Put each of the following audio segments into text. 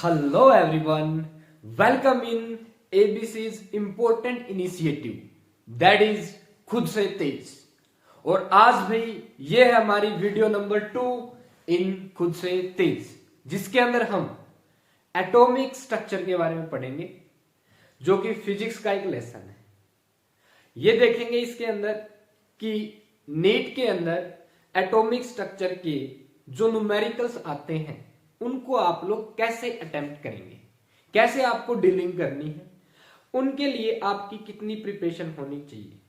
Hello everyone, welcome in ABC's important initiative that is खुद से तेज। और आज भाई ये है हमारी वीडियो नंबर 2 इन खुद से तेज, जिसके अंदर हम एटॉमिक स्ट्रक्चर के बारे में पढ़ेंगे, जो कि फिजिक्स का एक लेसन है। ये देखेंगे इसके अंदर कि नीट के अंदर एटॉमिक स्ट्रक्चर के जो न्यूमेरिकल्स आते हैं उनको आप लोग कैसे अटेम्प्ट करेंगे, कैसे आपको डीलिंग करनी है, उनके लिए आपकी कितनी प्रिपरेशन होनी चाहिए,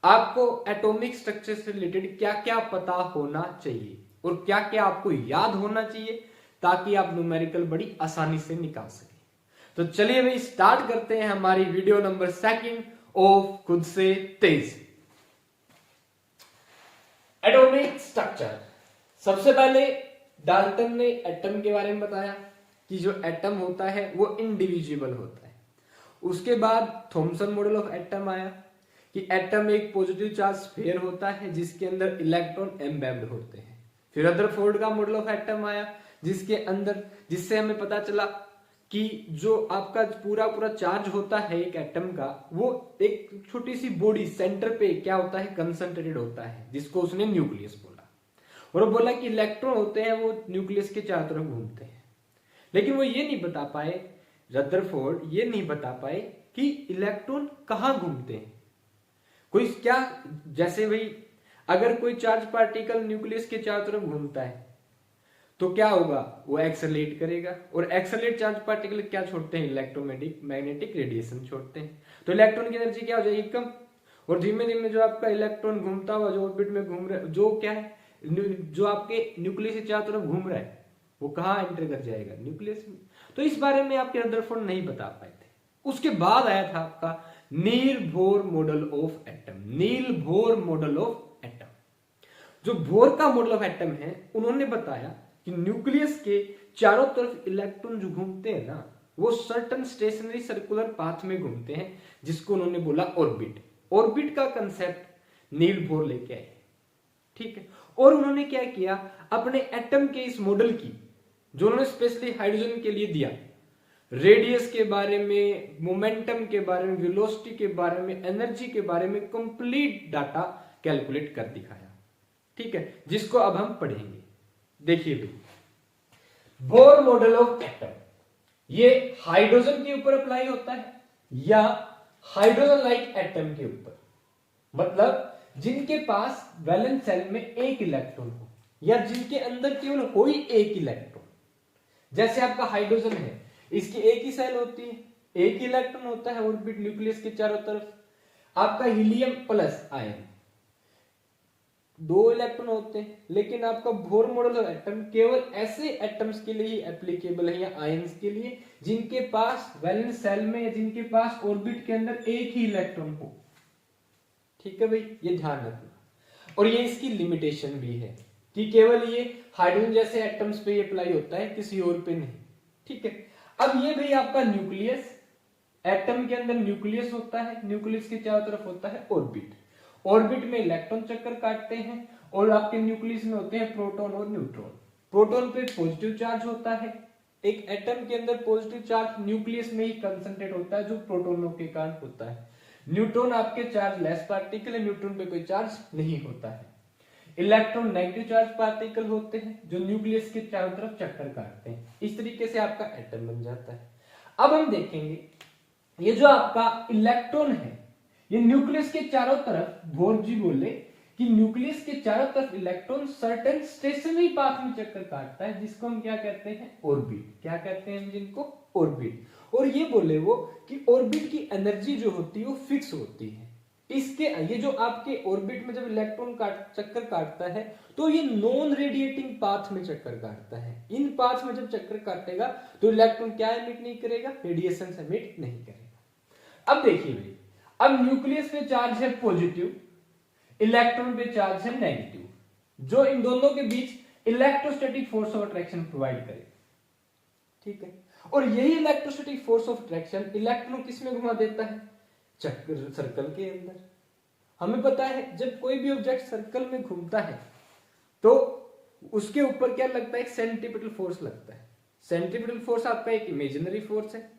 आपको एटॉमिक स्ट्रक्चर से रिलेटेड क्या क्या पता होना चाहिए और क्या क्या आपको याद होना चाहिए ताकि आप न्यूमेरिकल बड़ी आसानी से निकाल सके। तो चलिए भाई स्टार्ट करते हैं हमारी वीडियो नंबर 2 ऑफ खुद से तेज। Atomic structure. सबसे पहले डाल्टन ने एटम के बारे में बताया कि जो एटम होता है वो इनडिविजिबल होता है। उसके बाद थॉमसन मॉडल ऑफ एटम आया कि एटम एक पॉजिटिव चार्ज स्फीयर होता है जिसके अंदर इलेक्ट्रॉन एम्बेब्ड होते हैं। फिर रदरफोर्ड का मॉडल ऑफ एटम आया जिससे हमें पता चला कि जो आपका पूरा पूरा चार्ज होता है एक एटम का, वो एक छोटी सी बॉडी सेंटर पे क्या होता है, कंसंट्रेटेड होता है, जिसको उसने न्यूक्लियस बोला। और वो बोला कि इलेक्ट्रॉन होते हैं वो न्यूक्लियस के चारों तरफ घूमते हैं। लेकिन वो ये नहीं बता पाए, रदरफोर्ड ये नहीं बता पाए कि इलेक्ट्रॉन कहाँ घूमते हैं। कोई क्या, जैसे भाई अगर कोई चार्ज पार्टिकल न्यूक्लियस के चारों तरफ घूमता है तो क्या होगा, वो एक्सेलरेट करेगा, और एक्सेलरेट चार्ज पार्टिकल क्या छोड़ते हैं, इलेक्ट्रोमैग्नेटिक रेडिएशन छोड़ते हैं। तो इलेक्ट्रॉन की एनर्जी क्या हो जाएगी, कम। और धीमे धीमे जो आपका इलेक्ट्रॉन घूमता हुआ जो ऑर्बिट में घूम रहा है, जो क्या है, जो आपके न्यूक्लियस के चारों तरफ घूम रहा है, वो कहाँ एंटर कर जाएगा, न्यूक्लियस में। तो इस बारे में आपके रदरफोर्ड नहीं बता पाए थे। उसके बाद आया था आपका Niels Bohr model of atom. Niels Bohr model of atom, जो बोर का मॉडल ऑफ एटम है, उन्होंने बताया कि न्यूक्लियस के चारों तरफ इलेक्ट्रॉन जो घूमते हैं ना, वो सर्टन स्टेशनरी सर्कुलर पाथ में घूमते हैं, जिसको उन्होंने बोला ऑर्बिट। ऑर्बिट का कंसेप्ट नील बोर लेके आए, ठीक है। और उन्होंने क्या किया, अपने एटम के इस मॉडल की, जो उन्होंने स्पेशली हाइड्रोजन के लिए दिया, रेडियस के बारे में, मोमेंटम के बारे में, वेलोसिटी के बारे में, एनर्जी के बारे में कंप्लीट डाटा कैलकुलेट कर दिखाया, ठीक है, जिसको अब हम पढ़ेंगे। देखिए भाई, बोर मॉडल ऑफ एटम ये हाइड्रोजन के ऊपर अप्लाई होता है या हाइड्रोजन लाइक एटम के ऊपर, मतलब जिनके पास वैलेंस सेल में एक इलेक्ट्रॉन हो या जिनके अंदर केवल हो ही एक इलेक्ट्रॉन। जैसे आपका हाइड्रोजन है, इसकी एक ही सेल होती है, एक ही इलेक्ट्रॉन होता है ऑर्बिट न्यूक्लियस के चारों तरफ। आपका हीलियम प्लस आयन, 2 इलेक्ट्रॉन होते हैं। लेकिन आपका बोर मॉडल ऑफ एटम केवल ऐसे एटम्स के लिए ही एप्लीकेबल है या आयंस के लिए जिनके पास वैलेंस सेल में या जिनके पास ऑर्बिट के अंदर एक ही इलेक्ट्रॉन हो, ठीक है भाई, ये ध्यान रखना। और ये इसकी लिमिटेशन भी है कि केवल ये हाइड्रोजन जैसे एटम्स पे ये अप्लाई होता है, किसी और पे नहीं, ठीक है। अब ये भाई आपका न्यूक्लियस, एटम के अंदर न्यूक्लियस होता है, न्यूक्लियस के चारों तरफ होता है ऑर्बिट। ऑर्बिट में इलेक्ट्रॉन चक्कर काटते हैं और आपके न्यूक्लियस में होते हैं प्रोटॉन और न्यूट्रॉन। प्रोटॉन पे पॉजिटिव चार्ज होता है, एक एटम के अंदर पॉजिटिव चार्ज न्यूक्लियस में ही कंसंट्रेट होता है, जो प्रोटोनों के कारण होता है। न्यूट्रॉन आपके चार्ज लेस पार्टिकल है, न्यूट्रॉन पे कोई चार्ज नहीं होता है। इलेक्ट्रॉन नेगेटिव चार्ज पार्टिकल होते हैं जो न्यूक्लियस के चारों तरफ चक्कर काटते हैं। इस तरीके से आपका एटम बन जाता है। अब हम देखेंगे ये जो आपका इलेक्ट्रॉन है, ये न्यूक्लियस के चारों तरफ, बोर जी बोले कि न्यूक्लियस के चारों तरफ इलेक्ट्रॉन सर्टेन स्टेशनरी पाथ में चक्कर काटता है, जिसको हम क्या कहते हैं, ऑर्बिट। क्या कहते हैं जिनको, ऑर्बिट। और ये बोले वो कि ऑर्बिट की एनर्जी जो होती है वो फिक्स होती है। इसके ये जो आपके ऑर्बिट में जब इलेक्ट्रॉन चक्कर काटता है तो ये नॉन रेडिएटिंग पाथ में चक्कर काटता है। इन पाथ में जब चक्कर काटेगा तो इलेक्ट्रॉन क्या एमिट नहीं करेगा, रेडिएशन एमिट नहीं करेगा। अब देखिए भाई, अब न्यूक्लियस पे चार्ज है पॉजिटिव, इलेक्ट्रॉन पे चार्ज है नेगेटिव, जो इन दोनों के बीच electrostatic force of attraction provide करेगा, ठीक है। और यही electrostatic force of attraction electron किस में घुमा देता है, चक्कर, सर्कल के अंदर। हमें पता है जब कोई भी ऑब्जेक्ट सर्कल में घूमता है तो उसके ऊपर क्या लगता है, एक सेंट्रीपिटल फोर्स लगता है। सेंट्रीपिटल फोर्स आपका एक इमेजिनरी फोर्स है।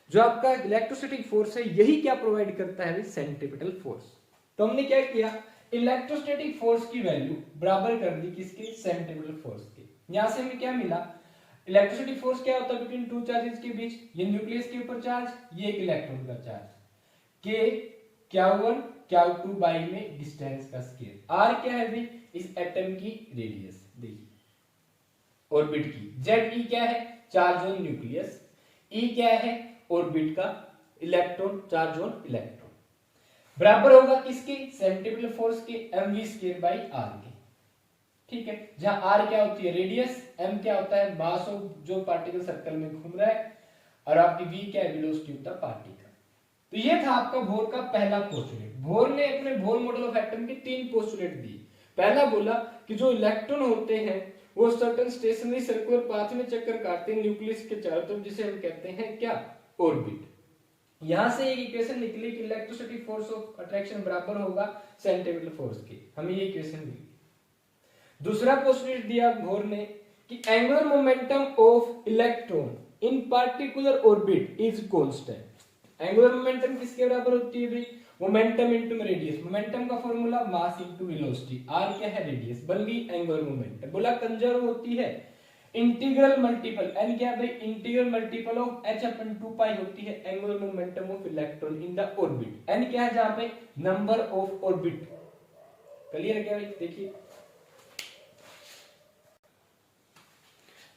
जो आपका इलेक्ट्रोस्टैटिक फोर्स है यही क्या प्रोवाइड करता है, सेंट्रीपिटल फोर्स। तो हमने क्या किया, इलेक्ट्रोस्टैटिक फोर्स की वैल्यू बराबर कर दी किसकी, सेंट्रीपिटल फोर्स की। यहां से हमें क्या मिला, इलेक्ट्रोस्टैटिक फोर्स क्या होता है बिटवीन टू चार्जेस के बीच, ये न्यूक्लियस के ऊपर चार्ज, ये एक इलेक्ट्रॉन का चार्ज, के Q1 Q2 बाई में डिस्टेंस का स्केयर, R क्या है भाई, इस एटम की रेडियस, देखिए ऑर्बिट की, ZE क्या है, चार्ज ऑन न्यूक्लियस, E क्या है, ऑर्बिट का इलेक्ट्रॉन, चार्ज ऑन इलेक्ट्रॉन, बराबर होगा किसके, सेंट्रीपिटल फोर्स के mv स्क्वायर बाई r के। ठीक है, जहां r क्या होती है रेडियस, m क्या होता है मास ऑफ जो पार्टिकल सर्कल में घूम रहा है, और आपकी v क्या है वेलोसिटी ऑफ द पार्टिकल। तो ये था आपका बोर का पहला पोस्टुलेट। बोर ने अपने बोर मॉडल ऑफ एटम के 3 पोस्टुलेट दिए। पहला बोला कि जो इलेक्ट्रॉन होते हैं वो सर्टेन स्टेशनरी सर्कुलर पाथ में चक्कर काटते हैं न्यूक्लियस के चारों तरफ, जिसे हम कहते हैं क्या, ऑर्बिट। यहां से एक इक्वेशन निकली कि इलेक्ट्रोस्टैटिक फोर्स ऑफ अट्रैक्शन बराबर होगा सेंट्रीपिटल फोर्स के, हमें ये इक्वेशन मिली। दूसरा पोस्टुलेट दिया बोर ने कि angular momentum of electron in particular orbit is constant. Angular momentum किसके बराबर होती है भाई, मोमेंटम इनटू रेडियस। मोमेंटम का formula mass into velocity, r क्या है रेडियस, बन गई एंगुलर मोमेंटम। बोला कंजर्व होती है इंटीग्रल मल्टीपल, n क्या है भाई, इंटीग्रल मल्टीपल ऑफ h अपन 2 पाई होती है angular momentum of electron in the orbit. n क्या है जहां पे, नंबर ऑफ ऑर्बिट। क्लियर क्या भाई, देखिए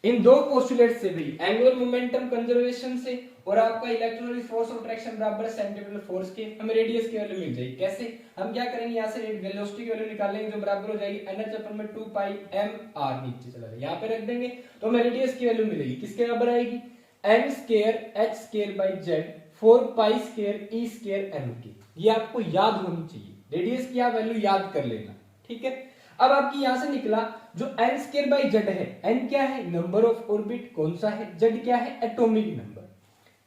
इन दो पोस्टुलेट से भी, एंगुलर मोमेंटम कंजर्वेशन से और आपका इलेक्ट्रोस्टैटिक फोर्स ऑफ अट्रैक्शन बराबर सेंट्रीपिटल फोर्स के, हमें रेडियस की वैल्यू मिल जाएगी। कैसे, हम क्या करेंगे, यहां से वेलोसिटी की वैल्यू निकालेंगे जो बराबर हो जाएगी nh अपन में 2 पाई m r, नीचे चला जाएगा, यहां पे रख देंगे तो हमें रेडियस की वैल्यू मिलेगी किसके बराबर आएगी, n square h square by z 4 pi square e square m की। ये आपको याद होनी चाहिए, रेडियस की आप वैल्यू याद कर लेना। ठीक है, अब आपकी यहां से निकला जो n स्क्वायर बाय z है, n क्या है नंबर ऑफ ऑर्बिट, कौन सा है, z क्या है atomic number,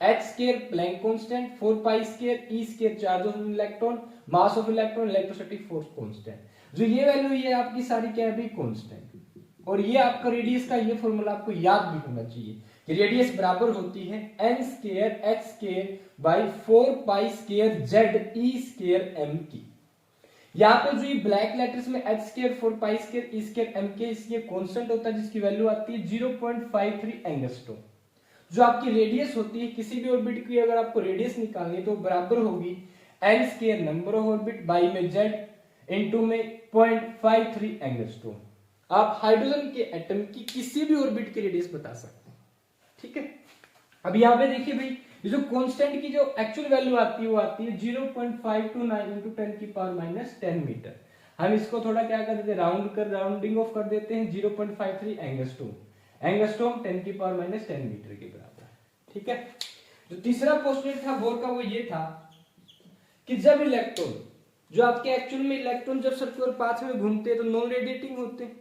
h square Planck constant, 4 pi square e square charge of electron, mass of electron, electrostatic force constant. जो ये वैल्यू ये आपकी सारी क्या है भाई कांस्टेंट, और ये आपका रेडियस का ये फॉर्मूला आपको याद भी होना चाहिए कि रेडियस बराबर होती है n square h square by 4 pi square z e square m की। यहाँ पे जो ये ब्लैक लेटर्स में h square 4 pi square e square m के, इसलिए कांस्टेंट होता है जिसकी वैल्यू आती है 0.53 एंगस्ट्रॉम। जो आपकी रेडियस होती है किसी भी ऑर्बिट की, अगर आपको रेडियस निकालनी है तो बराबर होगी n square number of orbit by में z इनटू में 0.53 एंगस्ट्रॉम। आप हाइड्रोजन के एटम की किसी भी ऑर्बिट की रेडियस बता सकते हैं। ठीक है, अब यहाँ पे देखिए भाई ये जो कांस्टेंट की जो एक्चुअल वैल्यू आती है वो आती है 0.529 इंटू 10 की पावर माइनस 10 मीटर। हम इसको थोड़ा क्या कर देते हैं, राउंडिंग ऑफ कर देते हैं 0.53 एंगस्ट्रॉम, एंगस्ट्रॉम 10 की पावर माइनस 10 मीटर के बराबर। ठीक है, जो तीसरा पोस्टुलेट था बोर का वो ये था कि जब इलेक्ट्रॉन, जो आपके एक्चुअल में इलेक्ट्रॉन जब सर्कुलर पाथ में घूमते हैं तो नॉन रेडिएटिंग होते हैं।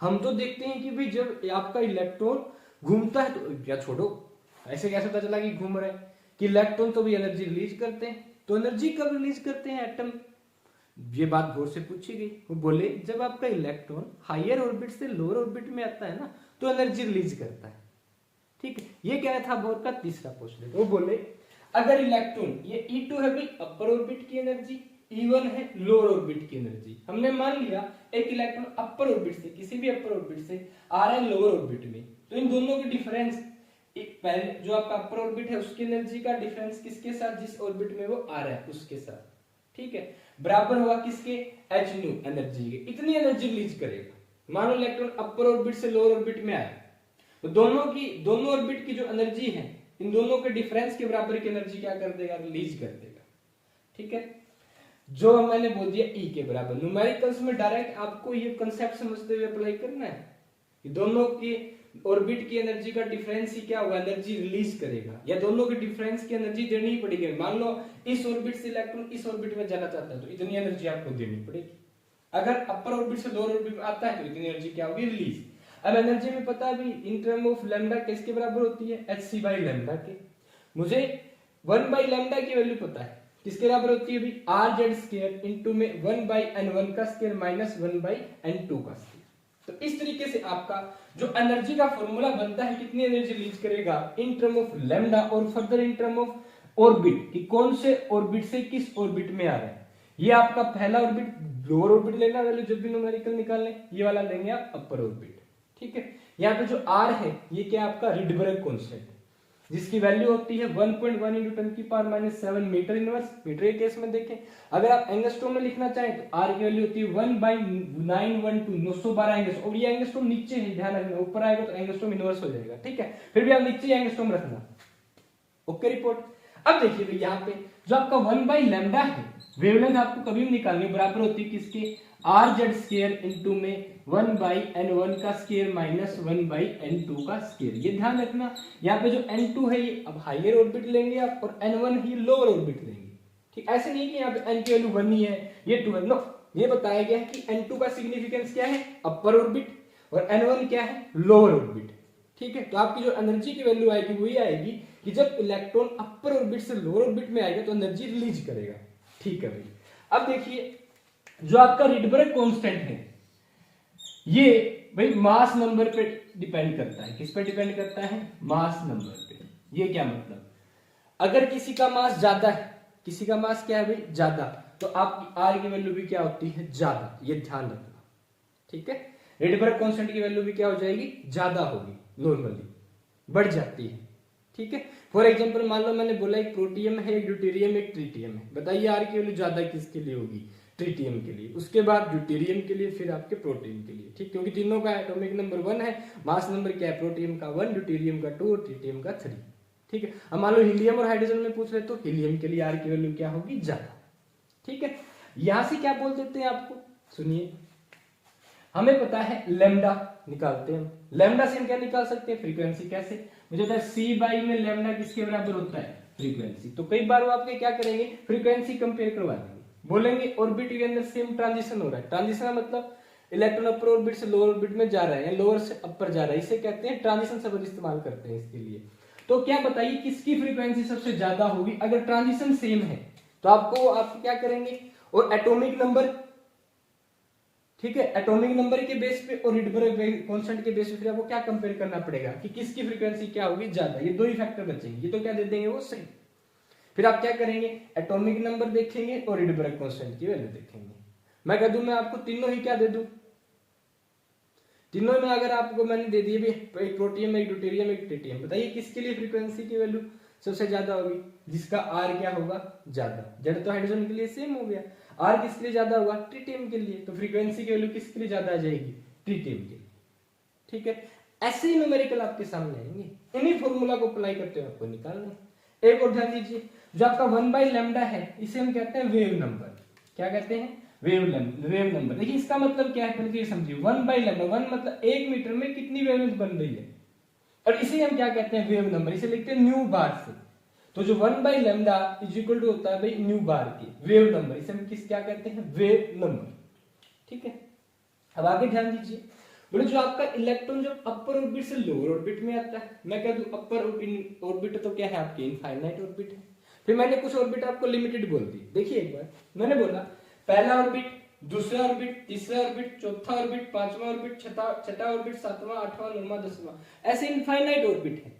हम तो देखते हैं कि भाई जब आपका इलेक्ट्रॉन घूमता है तो क्या छोड़ो, ऐसे कैसे पता चला कि घूम रहे हैं, कि इलेक्ट्रॉन तो भी एनर्जी रिलीज करते हैं। तो एनर्जी कब रिलीज करते हैं एटम, ये बात बोर से पूछी गई। वो बोले जब आपका इलेक्ट्रॉन हायर ऑर्बिट से लोअर ऑर्बिट में आता है ना तो एनर्जी रिलीज करता है। ठीक है, ये क्या था बोर का तीसरा पोस्टुलेट। वो बोले अगर इलेक्ट्रॉन, ये E2 है भाई अपर ऑर्बिट की एनर्जी, E1 है लोअर ऑर्बिट की एनर्जी। हमने मान लिया एक इलेक्ट्रॉन अपर ऑर्बिट से, किसी भी अपर ऑर्बिट से आ रहा है लोअर ऑर्बिट में, तो इन दोनों के डिफरेंस, एक पहले जो आपका अपर ऑर्बिट है उसकी एनर्जी का डिफरेंस किसके साथ, जिस ऑर्बिट में वो आ रहा है उसके साथ, ठीक है, बराबर हुआ किसके, h न्यू एनर्जी के। इतनी एनर्जी रिलीज करेगा। मानो इलेक्ट्रॉन अपर ऑर्बिट से लोअर ऑर्बिट में आया तो दोनों ऑर्बिट की जो एनर्जी है इन दोनों के डिफरेंस के बराबर की एनर्जी क्या कर देगा, रिलीज कर देगा। ठीक है, जो मैंने बोल दिया E के बराबर। न्यूमेरिकल्स में डायरेक्ट आपको ये कांसेप्ट समझते हुए अप्लाई करना है कि दोनों की ऑर्बिट की एनर्जी का डिफरेंस ही क्या होगा, एनर्जी रिलीज करेगा, या दोनों के डिफरेंस की एनर्जी देनी ही पड़ेगी। मान लो इस ऑर्बिट से इलेक्ट्रॉन इस ऑर्बिट में जाना चाहता है तो इतनी एनर्जी आपको देनी पड़ेगी। अगर अपर ऑर्बिट से लोअर ऑर्बिट में आता है तो इतनी एनर्जी क्या होगी, रिलीज। अब एनर्जी में पता है भी इन टर्म ऑफ लैम्डा किसके बराबर होती है, hc बाई लैम्डा के। मुझे 1 बाई लैम्डा की वैल्यू पता है, किसके बराबर होती है भी rz स्क्वायर इनटू में 1 बाई n1 का स्क्वायर माइनस 1 बाई n2 का स्क्वायर। तो इस तरीके से आपका जो एनर्जी का फॉर्मूला बनता है, कितनी एनर्जी रिलीज करेगा इन टर्म ऑफ लैम्डा और further in term of orbit, कि कौन से ऑर्बिट से किस ऑर्बिट में आ रहा है। ये आपका पहला ऑर्बिट, लोअर ऑर्बिट लेना वैल्यू जब भी न्यूमेरिकल निकालने, ये वाला लेंगे आप अपर ऑर्बिट। ठीक है, यहाँ पे जो आर है ये क्या आपका रिडबर्ग कांस्टेंट, जिसकी वैल्यू होती है 1.1 × 10⁻⁷ मीटर इनवर्स। मीटर के केस में देखें, अगर आप एंगस्ट्रॉम में लिखना चाहें तो आर की वैल्यू होती है 1/912 एंगस्ट्रॉम। और ये एंगस्ट्रॉम नीचे है, ध्यान रखना, ऊपर आएगा तो एंगस्ट्रॉम इनवर्स हो जाएगा। ठीक है, फिर भी आप नीचे एंगस्ट्रॉम रखना। Okay report. अब देखिए भाई यहाँ पे जो आपका 1/λ है, वेवलेंथ आपको कभी भी निकालनी बराबर होती है किसके, RZ² इंटू में 1/n1 का स्क्वायर माइनस 1/n2 का स्क्वायर। ये ध्यान रखना, यहाँ पे जो n2 है ये अब हायर ऑर्बिट लेंगे आप, और n1 ही लोअर ऑर्बिट लेंगे। ठीक, ऐसे नहीं कि यहाँ पे n की वैल्यू 1 ही है, ये 2 है, नो, ये बताया गया है कि n2 का सिग्निफिकेंस क्या है, अपर ऑर्बिट, और n1 क्या है, लोअर ऑर्बिट। ठीक है, तो आपकी जो एनर्जी की वैल्यू आएगी वही आएगी कि जब इलेक्ट्रॉन अपर ऑर्बिट से लोअर ऑर्बिट में आएगा तो एनर्जी रिलीज करेगा। ठीक है भाई, अब देखिए जो आपका रिडबर्ग कांस्टेंट है ये भाई मास नंबर पे डिपेंड करता है। किस पे डिपेंड करता है, मास नंबर पे। ये क्या मतलब, अगर किसी का मास ज्यादा है, किसी का मास क्या है भाई, ज्यादा, तो आपकी आर की वैल्यू भी क्या होती है, ज्यादा। ये ध्यान रखना। ठीक है, रिडबर्ग कांस्टेंट की वैल्यू भी क्या हो जाएगी, ज्यादा होगी, नॉर्मली बढ़ जाती है। ठीक है, फॉर एग्जांपल मान लो मैंने बोला एक प्रोटियम है, एक ड्यूटेरियम, एक ट्रिटियम है, बताइए आर की वैल्यू ज्यादा किसके लिए होगी, ट्रिटियम के लिए, उसके बाद ड्यूटेरियम के लिए, फिर आपके प्रोटीन के लिए। ठीक, क्योंकि तीनों का एटॉमिक नंबर 1 है, मास नंबर क्या है, प्रोटियम का 1, ड्यूटेरियम का 2 और ट्रिटियम का 3। ठीक है, अब मान लो हीलियम और हाइड्रोजन में पूछ रहे तो हीलियम के लिए आर की वैल्यू क्या होगी, ज्यादा। ठीक है, यहां से क्या बोल देते हैं आपको, सुनिए, हमें पता है लैम्डा निकालते हैं, लैम्डा से हम क्या निकाल सकते हैं, फ्रीक्वेंसी। कैसे, मुझे पता है C में लैम्डा किसके बराबर होता है, फ्रीक्वेंसी। तो कई बार वो आपके क्या करेंगे, फ्रीक्वेंसी कंपेयर करवा देंगे, बोलेंगे ऑर्बिट के अंदर सेम ट्रांजिशन हो रहा है। ट्रांजिशन का मतलब इलेक्ट्रॉन अपर ऑर्बिट से लोअर ऑर्बिट में जा रहा है, या लोअर से अपर जा रहा है, इसे कहते हैं ट्रांजिशन शब्द इस्तेमाल करते हैं इसके लिए। तो क्या बताइए किसकी फ्रीक्वेंसी सबसे ज्यादा होगी, अगर ट्रांजिशन सेम है तो आप क्या करेंगे, और एटॉमिक नंबर, ठीक है, एटॉमिक नंबर के बेस पे और रिडबर्ग कांस्टेंट के बेस पे फिर आपको क्या कंपेयर करना पड़ेगा कि किसकी फ्रीक्वेंसी क्या होगी ज्यादा। ये दो ही फैक्टर बचेंगे, ये तो क्या दे देंगे वो सही। फिर आप क्या करेंगे, एटॉमिक नंबर देखेंगे और रिडबर्ग कांस्टेंट की वैल्यू देखेंगे। मैं कह दूं मैं आपको तीनों ही क्या दे दूं, तीनों में अगर आपको मैंने दे दिए भी, एक प्रोटियम, एक ड्यूटेरियम, एक ट्रिटियम, बताइए किसके लिए फ्रीक्वेंसी की वैल्यू सबसे ज्यादा होगी, जिसका आर क्या होगा, ज्यादा। जड़ तो हाइड्रोजन के लिए सेम हो गया, आर किसके लिए ज्यादा होगा, ट्रिटियम के लिए, तो फ्रीक्वेंसी की वैल्यू किसके लिए ज्यादा आ जाएगी, ट्रिटियम के लिए। ठीक है, ऐसे ही न्यूमेरिकल आपके सामने आएंगे, इन्हीं फॉर्मूला को अप्लाई करते हुए आपको निकालना। एक और ध्यान दीजिए, जो आपका 1/λ है इसे हम कहते हैं वेव नंबर। क्या कहते हैं, वेव नंबर। देखिए इसका मतलब क्या है, पहले ये समझिए, 1/λ, 1 मतलब 1 मीटर में कितनी वेवलेंथ बन रही है, और इसे हम क्या कहते हैं, वेव नंबर। इसे लिखते हैं न्यू बार से। तो जो 1/λ इज इक्वल टू होता है भाई न्यू बार की वेव नंबर, इसे हम क्या कहते हैं, वेव नंबर। ठीक है, अब आगे ध्यान दीजिए, बोले जो आपका इलेक्ट्रॉन जब अपर ऑर्बिट से लोअर ऑर्बिट में आता है, मैं कह दूं अपर ऑर्बिट तो क्या है आपकी इनफाइनाइट ऑर्बिट है, फिर मैंने कुछ ऑर्बिट आपको लिमिटेड बोल दी। देखिए एक बार मैंने बोला पहला ऑर्बिट, दूसरा ऑर्बिट, तीसरा ऑर्बिट, चौथा ऑर्बिट, पांचवा ऑर्बिट, छठा ऑर्बिट, सातवां, आठवां, नौवां, 10वां, ऐसे इनफाइनाइट ऑर्बिट है।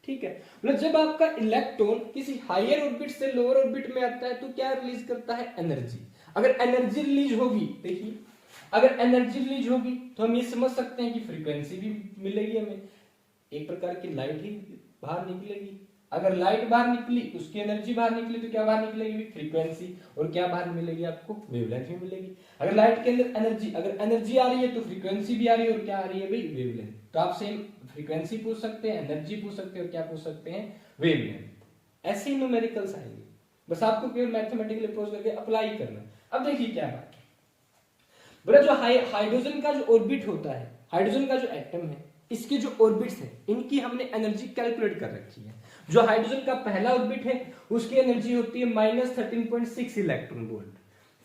ठीक है, मतलब जब आपका इलेक्ट्रॉन किसी हायर ऑर्बिट से लोअर ऑर्बिट में आता है तो क्या रिलीज करता है, एनर्जी। अगर एनर्जी रिलीज होगी, देखिए अगर एनर्जी रिलीज होगी तो हम ये समझ सकते हैं कि फ्रीक्वेंसी भी मिलेगी हमें, एक प्रकार की लाइट ही बाहर निकलेगी। अगर लाइट बाहर निकली, उसकी एनर्जी बाहर निकली, तो क्या बाहर निकलेगी, फ्रीक्वेंसी, और क्या बाहर मिलेगी आपको, वेवलेंथ भी मिलेगी। अगर लाइट के अंदर एनर्जी, अगर एनर्जी आ रही है तो फ्रीक्वेंसी भी आ रही है, और क्या आ रही है भाई, वेवलेंथ। तो आप सेम फ्रीक्वेंसी पूछ सकते हैं, एनर्जी पूछ सकते हैं, और क्या पूछ सकते हैं, वेवलेंथ। ऐसे ही न्यूमेरिकल्स आएंगे, बस आपको केवल मैथमेटिकल अप्रोच करके अप्लाई करना। अब देखिए क्या बात है, बोला जो हाइड्रोजन का जो ऑर्बिट होता है, हाइड्रोजन का जो एटम है, इसके जो ऑर्बिट्स हैं इनकी हमने एनर्जी कैलकुलेट कर रखी है। जो हाइड्रोजन का पहला ऑर्बिट है उसकी एनर्जी होती है -13.6 इलेक्ट्रॉन वोल्ट,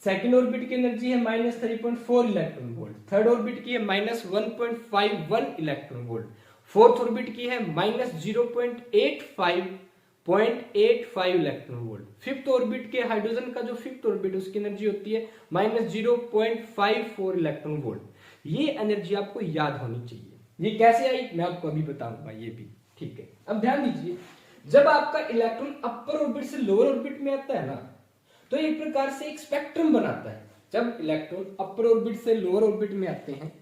सेकंड ऑर्बिट की एनर्जी है -3.4 इलेक्ट्रॉन वोल्ट, थर्ड ऑर्बिट की है -1.51 इलेक्ट्रॉन वोल्ट, फोर्थ ऑर्बिट की है -0.85 इलेक्ट्रॉन वोल्ट, फिफ्थ ऑर्बिट के हाइड्रोजन का जो फिफ्थ ऑर्बिट उसकी एनर्जी होती है -0.54 इलेक्ट्रॉन वोल्ट। ये एनर्जी आपको याद होनी चाहिए। ये कैसे आई मैं आपको अभी बताऊंगा ये भी, ठीक है। अब ध्यान दीजिए, जब आपका इलेक्ट्रॉन अपर ऑर्बिट से लोअर ऑर्बिट में आता है ना, तो एक प्रकार से एक स्पेक्ट्रम बनाता है। जब इलेक्ट्रॉन अपर ऑर्बिट से लोअर ऑर्बिट में आते हैं,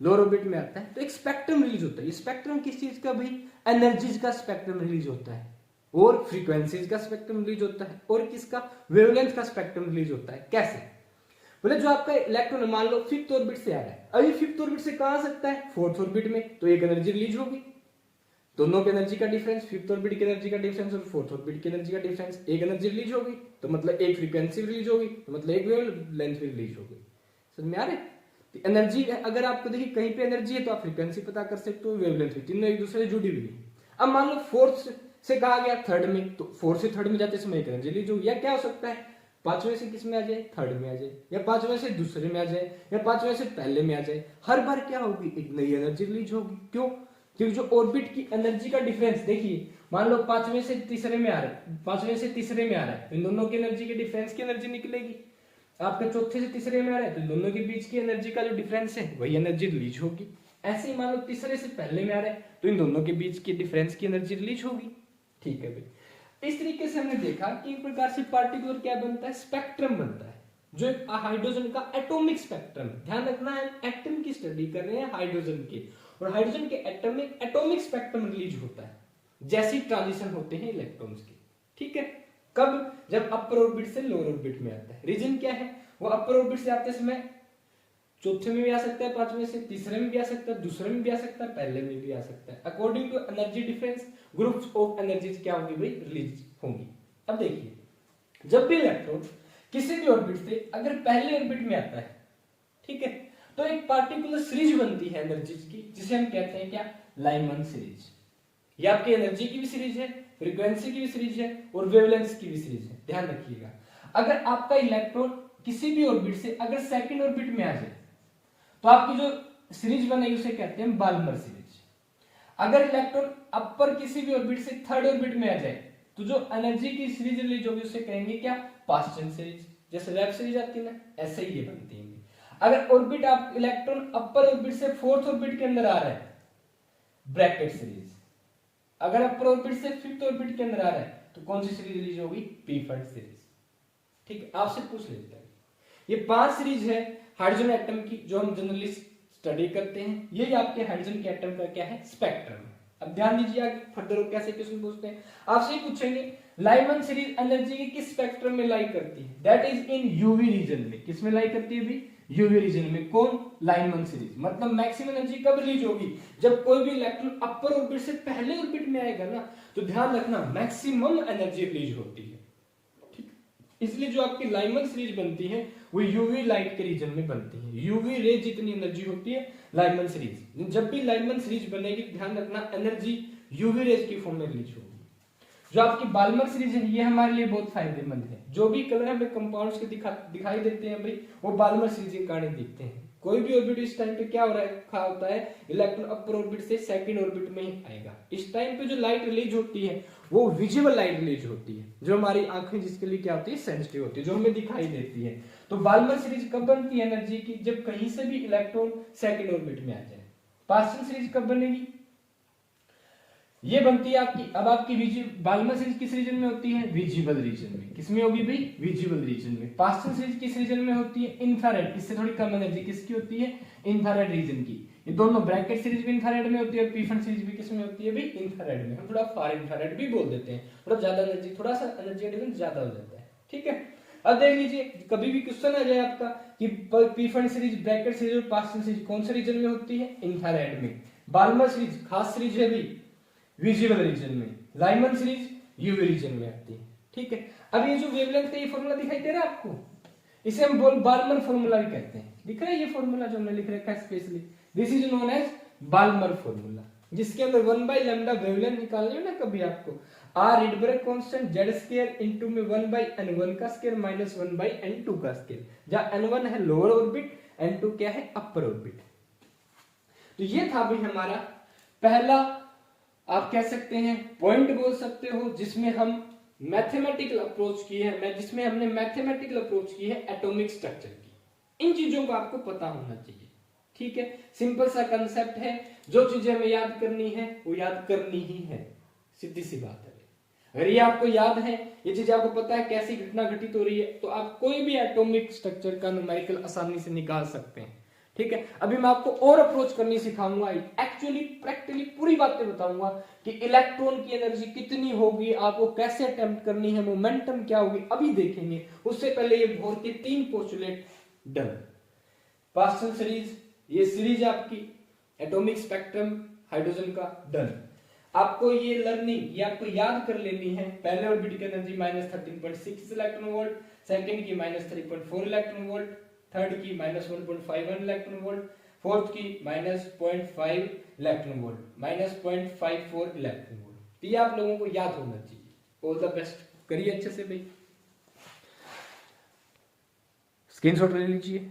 लोअर ऑर्बिट में आता है तो एक स्पेक्ट्रम रिलीज होता है। ये स्पेक्ट्रम किस चीज का भाई? एनर्जीज का स्पेक्ट्रम रिलीज होता है, और फ्रीक्वेंसीज का स्पेक्ट्रम रिलीज होता है, और किसका? वेवलेंथ का स्पेक्ट्रम रिलीज होता है। कैसे? बोले जो आपका इलेक्ट्रॉन मान लो फिफ्थ ऑर्बिट से आ रहा है, अभी फिफ्थ ऑर्बिट से कहां आ सकता है? फोर्थ ऑर्बिट में, तो एक एनर्जी रिलीज होगी। दोनों की एनर्जी का डिफरेंस, फिफ्थ ऑर्बिट की एनर्जी का डिफरेंस और फोर्थ ऑर्बिट की एनर्जी का डिफरेंस, एक एनर्जी रिलीज होगी, तो मतलब एक फ्रीक्वेंसी रिलीज होगी, तो मतलब एक वेवलेंथ भी रिलीज होगी। समझ में आ रहा है? एनर्जी अगर आपको देखिए कहीं पे एनर्जी है तो आप फ्रीक्वेंसी पता कर सकते हो, वेवलेंथ भी, तीनों एक दूसरे से जुड़ी हुई है। अब मान लो फोर्थ से कहा गया थर्ड में, तो फोर्थ से थर्ड में जाते समय एक एनर्जी रिलीज होगी। या क्या हो सकता है? पांचवें से किस में आ जाए? थर्ड में आ जाए, या पांचवें से दूसरे में आ जाए, या पांचवें से पहले में आ जाए। हर बार क्या होगी? एक नई एनर्जी रिलीज होगी। क्यों? क्योंकि जो ऑर्बिट की एनर्जी का डिफरेंस देखिए, मान लो पांचवें से तीसरे में आ रहा है, पांचवें से तीसरे में आ रहा है, तो इन दोनों की एनर्जी के डिफरेंस की एनर्जी निकलेगी। आपका चौथे से तीसरे में आ रहा है, तो दोनों के बीच की एनर्जी का जो डिफरेंस है वही एनर्जी रिलीज होगी। ऐसे ही मान लो तीसरे से पहले में आ रहा है, तो इन दोनों के बीच की डिफरेंस की एनर्जी रिलीज होगी। ठीक है भाई, इस तरीके से हमने देखा कि एक प्रकार से पार्टिकुलर क्या बनता है? स्पेक्ट्रम बनता है, जो एक हाइड्रोजन का एटॉमिक स्पेक्ट्रम। ध्यान रखना है, एटम की स्टडी कर रहे हैं हाइड्रोजन की, और हाइड्रोजन के एटम में एटॉमिक स्पेक्ट्रम रिलीज होता है जैसे ट्रांजिशन होते हैं इलेक्ट्रॉन्स के। ठीक है, कब? जब अपर ऑर्बिट से लोअर ऑर्बिट में आता है। रीजन क्या है? वो अपर ऑर्बिट से आते समय चौथे में भी आ सकता है, पांचवें से तीसरे में भी आ सकता है, दूसरे में भी आ सकता है, पहले में भी आ सकता है। According to energy difference groups of energies क्या होंगी भाई? रिलीज होंगी। अब देखिए, जब भी इलेक्ट्रॉन किसी भी ऑर्बिट से अगर पहले ऑर्बिट में आता है, ठीक है, तो एक पार्टिकुलर सीरीज बनती है एनर्जीज की, जिसे हम कहते हैं क्या? Lyman series. ये आपकी एनर्जी की भी सीरीज है, फ्रीक्वेंसी की भी सीरीज है, और वेवलेंथ की भी सीरीज है। ध्यान रखिएगा, अगर आपका इलेक्ट्रॉन किसी भी ऑर्बिट से अगर सेकंड ऑर्बिट में आ जाए, तो आपकी जो सीरीज बनेगी उसे कहते हैं बाल्मर सीरीज। अगर इलेक्ट्रॉन अपर किसी भी ऑर्बिट से थर्ड ऑर्बिट में आ जाए, तो जो एनर्जी की सीरीज रिलीज होगी उसे कहेंगे क्या? Paschen series. जैसे वेब सीरीज आती है ना, ऐसे ही ये बनती है। अगर ऑर्बिट आप इलेक्ट्रॉन अपर ऑर्बिट से फोर्थ ऑर्बिट के अंदर आ रहा है, ब्रैकेट सीरीज। अगर अपर ऑर्बिट से फिफ्थ ऑर्बिट के अंदर आ रहा है, तो कौन सी सीरीज रिलीज होगी? पीफर्ड सीरीज। ठीक है, आपसे पूछ लेते हैं। ये 5 सीरीज है हाइड्रोजन एटम की, जो हम जनरली स्टडी करते हैं। ये आपके हाइड्रोजन के एटम का क्या है? स्पेक्ट्रम। अब ध्यान दीजिए आगे फर्दर कैसे क्वेश्चन पूछते हैं। आपसे पूछेंगे लाइमन सीरीज एनर्जी की किस स्पेक्ट्रम में लाई करती है? That is in UV region में। किस में लाई करती है भी? यूवी रीजन में। कौन? Lyman series. मतलब मैक्सिमम एनर्जी कब रिलीज होगी? जब कोई भी इलेक्ट्रॉन अपर ऑर्बिट से पहले ऑर्बिट में आएगा ना, तो ध्यान रखना मैक्सिमम एनर्जी रिलीज होती है। ठीक, इसलिए जो आपकी लाइमन सीरीज बनती है वो यूवी लाइट के रीजन में बनती है। यूवी रे जितनी एनर्जी होती है लाइमन सीरीज, जब भी लाइमन सीरीज बनेगी ध्यान रखना एनर्जी यूवी रेज की फॉर्म में रिलीज होगी। जो आपकी बाल्मर सीरीज है ये हमारे लिए बहुत फायदेमंद है। जो भी कलर हमें कंपाउंड्स के दिखाई देते हैं भाई, वो बाल्मर सीरीज के कारण दिखते हैं। कोई भी ऑर्बिट इस टाइम पे क्या हो रहा होता है? इलेक्ट्रॉन अपर ऑर्बिट से सेकंड ऑर्बिट में ही आएगा। इस टाइम पे जो लाइट रिलीज होती है वो विजिबल लाइट रिलीज होती है, जो हमारी आंखें जिसके लिए क्या होती है? सेंसिटिव होती है, जो हमें दिखाई देती है। तो बाल्मर सीरीज कब बनती है एनर्जी की? जब कहीं से भी इलेक्ट्रॉन सेकंड ऑर्बिट में आ जाए। पास्टन सीरीज कब बनेगी? ये बनती है आपकी, अब आपकी बाल्मर सीरीज किस रीजन में होती है? विजिबल रीजन में। किसमें होगी भाई? विजिबल रीजन में। पास्टन सीरीज किस रीजन में होती है? इंफ्रारेड। इससे थोड़ी कम एनर्जी किसकी होती है? इंफ्रारेड रीजन की। ये दोनों ब्रैकेट सीरीज भी इंफ्रारेड में होती है और पीफन सीरीज भी किसमें होती है भाई? इंफ्रारेड में। हम थोड़ा फार इंफ्रारेड भी बोल देते हैं, थोड़ा ज्यादा एनर्जी, थोड़ा सा एनर्जी डिफरेंस ज्यादा हो जाता है। ठीक है, अब देख लीजिए कभी भी क्वेश्चन आ जाए आपका कि पीफन सीरीज, ब्रैकेट सीरीज और पास्टन सीरीज कौन से रीजन में होती है? इंफ्रारेड में। बाल्मर सीरीज खास सीरीज है भी विजिबल रीजन में। लाइमन सीरीज यूवी रीजन में आती है। ठीक है, अब ये जो वेवलेंथ का ये फॉर्मूला दिखाई दे रहा है आपको, इसे हम बाल्मर फॉर्मूला भी कहते हैं। दिख रहा है ये फॉर्मूला जो हमने लिख रखा है specially? This is known as Balmer formula, जिसके अंदर 1/λ वेवलेंथ निकालनी हो ना कभी आपको, R Rydberg constant Z square into में 1/n1 का स्क्वायर माइनस 1/n2 का स्क्वायर, जहां n1 है लोअर ऑर्बिट, n2 क्या है? अपर ऑर्बिट। तो ये था भाई हमारा पहला, आप कह सकते हैं पॉइंट बोल सकते हो, जिसमें हम मैथमेटिकल अप्रोच की है, जिसमें हमने मैथमेटिकल अप्रोच की है एटॉमिक स्ट्रक्चर की। इन चीजों को आपको पता होना चाहिए। ठीक है, सिंपल सा कंसेप्ट है, जो चीजें हमें याद करनी है वो याद करनी ही है, सीधी सी बात है। अगर ये आपको याद है, ये चीज आपको पता है कैसी घटना घटित हो रही है, तो आप कोई भी एटॉमिक स्ट्रक्चर का न्यूमेरिकल आसानी से निकाल सकते हैं। ठीक है, अभी मैं आपको और अप्रोच करनी सिखाऊंगा, एक्चुअली प्रैक्टिकली पूरी बातें बताऊंगा कि इलेक्ट्रॉन की एनर्जी कितनी होगी, आपको कैसे अटेम्प्ट करनी है, मोमेंटम क्या होगी, अभी देखेंगे। उससे पहले ये बोर के 3 पोस्टुलेट डन। पास्टल सीरीज, ये सीरीज आपकी एटॉमिक स्पेक्ट्रम हाइड्रोजन का डन। आपको ये लर्निंग, ये आपको याद कर लेनी है। पहले ऑर्बिट की एनर्जी -13.6 इलेक्ट्रॉन वोल्ट, सेकंड की -3.4 इलेक्ट्रॉन वोल्ट, थर्ड की -1.51 इलेक्ट्रॉन वोल्ट, फोर्थ की -0.5 इलेक्ट्रॉन वोल्ट, -0.54 इलेक्ट्रॉन वोल्ट। ये आप लोगों को याद होना चाहिए। ऑल द बेस्ट, करिए अच्छे से भाई, स्क्रीनशॉट ले लीजिए।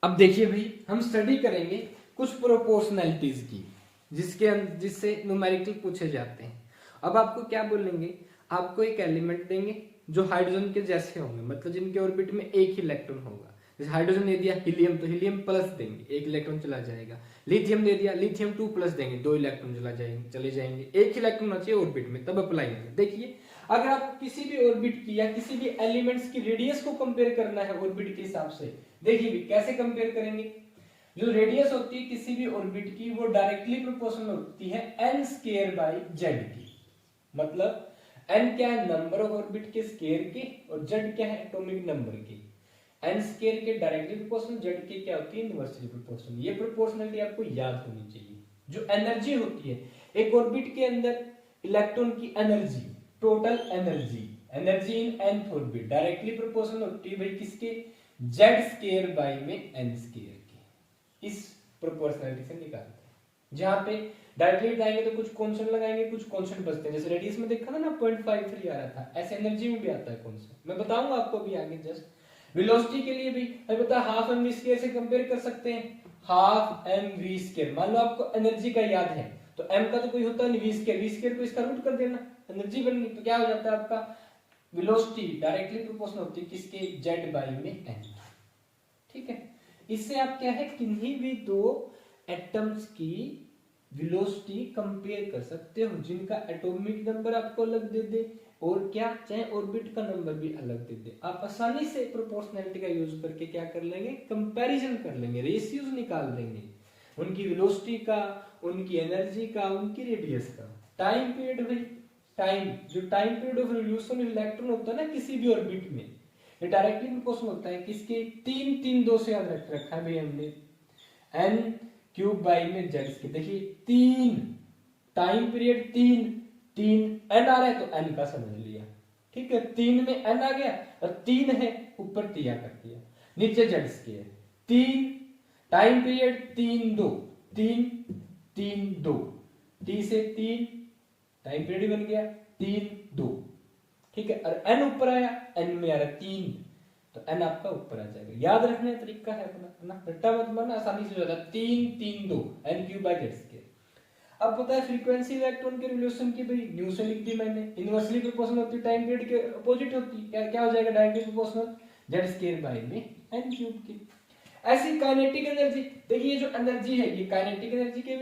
अब देखिए भाई, हम स्टडी करेंगे कुछ प्रोपोर्शनैलिटीज की, जिससे न्यूमेरिकल पूछे जाते हैं। अब आपको क्या बोलेंगे, आपको एक एलिमेंट देंगे जो हाइड्रोजन के जैसे होंगे, मतलब जिनके ऑर्बिट में एक ही इलेक्ट्रॉन होगा। जैसे हाइड्रोजन दे दिया हीलियम, तो हीलियम प्लस देंगे, एक इलेक्ट्रॉन चला जाएगा। लिथियम दे दिया, लिथियम 2 प्लस देंगे, 2 इलेक्ट्रॉन चले जाएंगे। एक ही इलेक्ट्रॉन होना चाहिए ऑर्बिट में, तब अप्लाई होंगे। देखिए, अगर आप किसी भी ऑर्बिट की या किसी भी एलिमेंट्स की रेडियस को कंपेयर करना है ऑर्बिट के हिसाब से, देखिए भी कैसे कंपेयर करेंगे। जो रेडियस होती है किसी भी ऑर्बिट की, वो डायरेक्टली प्रोपोर्शनल होती है n स्क्वायर बाय z की। मतलब n क्या है, नंबर ऑफ ऑर्बिट के स्क्वायर के, और z क्या है, एटॉमिक नंबर के। n स्क्वायर के डायरेक्टली प्रोपोर्शनल, z के क्या होती है, इनवर्सली प्रोपोर्शनल। ये प्रोपोर्शनलिटी आपको याद होनी चाहिए। जो एनर्जी होती है एक ऑर्बिट के अंदर, इलेक्ट्रॉन की energy, total energy, energy in nth orbit directly proportional होती है भाई किसके, z स्क्वायर बाय में n स्क्वायर। इस प्रोपोर्शनलिटी से निकालते हैं। जहां पे डायरेक्टली जाएंगे तो कुछ कांस्टेंट लगाएंगे, कुछ कांस्टेंट बचते हैं। जैसे रेडियस में देखा था ना 0.53 आ रहा था, ऐसे एनर्जी में भी आता है कांस्टेंट, मैं बताऊंगा आपको अभी आगे। जस्ट वेलोसिटी के लिए भी हमें पता है हाफ एम वी स्क्वायर से कंपेयर कर सकते हैं, हाफ एम वी स्क्वायर। मान लो आपको एनर्जी का याद है, तो एम का तो कोई होता नहीं, वी स्क्वायर को इसका रूट कर देना, एनर्जी बन गई। तो क्या हो जाता है आपका, वेलोसिटी डायरेक्टली प्रोपोर्शनल होती है किसके, z बाय में n। ठीक है, इससे आप क्या है, किन्हीं भी दो एटम्स की वेलोसिटी कंपेयर कर सकते हो, जिनका एटॉमिक नंबर आपको अलग दे दे, और क्या चाहे ऑर्बिट का नंबर भी अलग दे दे। आप आसानी से प्रोपोर्शनैलिटी का यूज करके क्या कर लेंगे, कंपैरिजन कर लेंगे, रेशियोज निकाल देंगे उनकी वेलोसिटी का, उनकी एनर्जी का, उनकी रेडियस का। टाइम पीरियड भाई, टाइम जो time period of revolution of electron होता है ना किसी भी ऑर्बिट में, ये डायरेक्टली प्रोपोर्शनल होता है किसके, 3 से याद रखा है भाई हमने, n क्यूब बाई में z के। देखिए 3 टाइम पीरियड, 3 n आ रहा है तो n का समझ लिया। ठीक है, 3 में n आ गया और 3 है ऊपर तिया कर दिया, नीचे z square. 3 time period, 3 2 t से 3 टाइम पीरियड बन गया, 3 2। ठीक है, और n ऊपर आया, n में आ रहा 3, तो n आपका ऊपर आ जाएगा। याद रखने का तरीका है अपना, है ना, रट्टा मत मारना, आसानी से हो जाता है। 3 2 n cube by z square. अब पता है फ्रीक्वेंसी इलेक्ट्रॉन के रिलेशन की भाई, न्यू से लिख दी मैंने, इनवर्सली प्रोपोर्शनल होती है, टाइम पीरियड के अपोजिट होती है, क्या हो जाएगा, directly proportional z square by में n क्यूब की। ऐसी काइनेटिक एनर्जी, देखिए जो एनर्जी है ये काइनेटिक एनर्जी के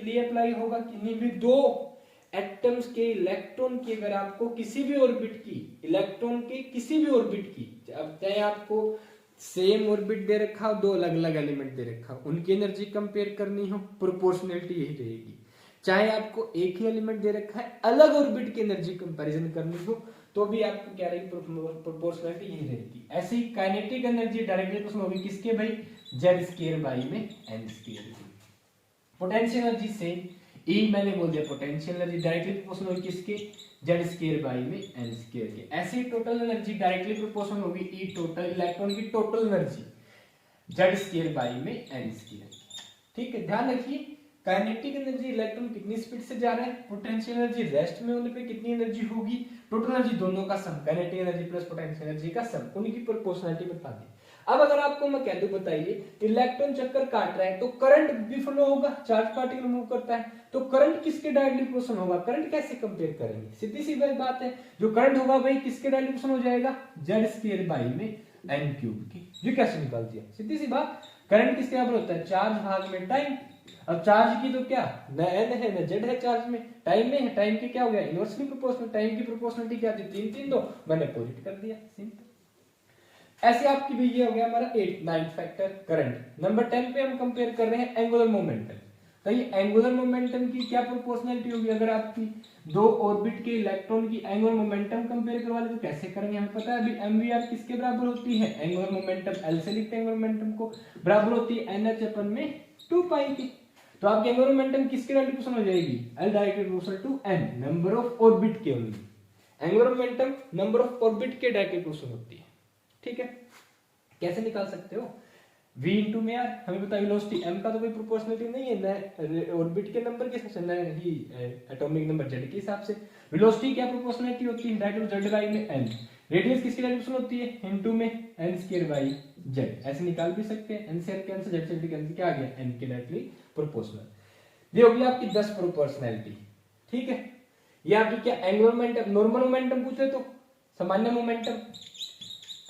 लिए अप्लाई होगा। किन्हीं भी दो एटम्स के इलेक्ट्रॉन की, अगर आपको किसी भी ऑर्बिट की, इलेक्ट्रॉन के किसी भी ऑर्बिट की, अब चाहे आपको सेम ऑर्बिट दे रखा हो, दो अलग अलग एलिमेंट दे रखा हो, उनकी एनर्जी कंपेयर करनी हो, प्रोपोर्शनलिटी यही रहेगी। चाहे आपको एक ही एलिमेंट दे रखा है, अलग ऑर्बिट की एनर्जी कंपैरिजन करनी हो, तो भी आपको क्या रहेगी, प्रोपोर्शनलिटी यही रहेगी। ऐसे ही काइनेटिक एनर्जी डायरेक्टली प्रोपोर्शनल होगी किसके भाई, z स्क्वायर बाई में n स्क्वायर की। पोटेंशियल एनर्जी से E मैंने बोल दिया, पोटेंशियल एनर्जी डायरेक्टली प्रोपोर्शनल होगी किसके, z स्क्वायर बाई में n स्क्वायर के। ऐसे टोटल एनर्जी डायरेक्टली प्रोपोर्शनल होगी E टोटल, इलेक्ट्रॉन की total energy z square by में n स्क्वायर। ठीक है, ध्यान रखिए काइनेटिक एनर्जी, इलेक्ट्रॉन कितनी स्पीड से जा रहे हैं, पोटेंशियल एनर्जी रेस्ट में होने पे कितनी एनर्जी होगी, टोटल एनर्जी दोनों का sum, kinetic energy plus potential energy का सम, उनकी प्रोपोर्शनलिटी बता दी। अब अगर आपको मैं कह दूं, बताइए इलेक्ट्रॉन चक्कर काट रहा है तो करंट भी फ्लो होगा, चार्ज पार्टिकल मूव करता है, तो करंट किसके डायरेक्टली प्रोपोर्शनल होगा, करंट कैसे कंपेयर करेंगे, सीधी सी बात है, जो करंट होगा भाई किसके डायरेक्टली प्रोपोर्शनल हो जाएगा, z स्क्वायर बाई में n क्यूब की। जो कैसे निकाल दिया, सीधी सी बात, करंट किसके बराबर होता है, चार्ज भाग में टाइम। अब चार्ज की तो क्या न एन है न जेड है, चार्ज में टाइम में है, टाइम के क्या हो गया इनवर्सली प्रोपोर्शनल, टाइम की प्रोपोर्शनलिटी क्या थी 3 3 2, मैंने अपोजिट कर दिया, सिंपल। ऐसे आपकी भी ये हो गया हमारा 8 9th फैक्टर करंट। नंबर 10 पे हम कंपेयर कर रहे हैं एंगुलर मोमेंटम। तो ये एंगुलर मोमेंटम की क्या प्रोपोर्शनलिटी होगी, अगर आपकी दो ऑर्बिट के इलेक्ट्रॉन की एंगुलर मोमेंटम कंपेयर करवा ले तो कैसे करेंगे, हमें पता है अभी एमवीआर किसके बराबर होती है, एंगुलर मोमेंटम एल से लिखते हैं एंगुलर मोमेंटम को, बराबर होती है एनएच अपन में 2 पाई की। तो आपकी एंगुलर मोमेंटम किसके डायरेक्टली प्रोपोर्शनल हो जाएगी, L directly proportional to N, number of orbit के only. Angular momentum number of orbit के डायरेक्टली प्रोपोर्शनल होती है, ठीक है। कैसे निकाल सकते हो, v इंटू में यार हमें पता है वेलोसिटी m का तो कोई प्रोपोर्शनलिटी नहीं है ना ऑर्बिट के नंबर के हिसाब से, ना ही एटॉमिक नंबर z के हिसाब से। वेलोसिटी क्या प्रोपोर्शनलिटी होती है, डायरेक्ट z बाई में n। रेडियस किसकी डायरेक्शन होती है, इनटू में n स्क्वायर बाई z। ऐसे निकाल भी सकते हैं, n से n कैंसिल, z से कैंसिल, क्या आ गया n के डायरेक्टली प्रोपोर्शनल। ये होगी आपकी 10 प्रोपोर्शनलिटी, ठीक है। ये आपकी क्या एंगुलर मोमेंटम, नॉर्मल मोमेंटम पूछे तो सामान्य momentum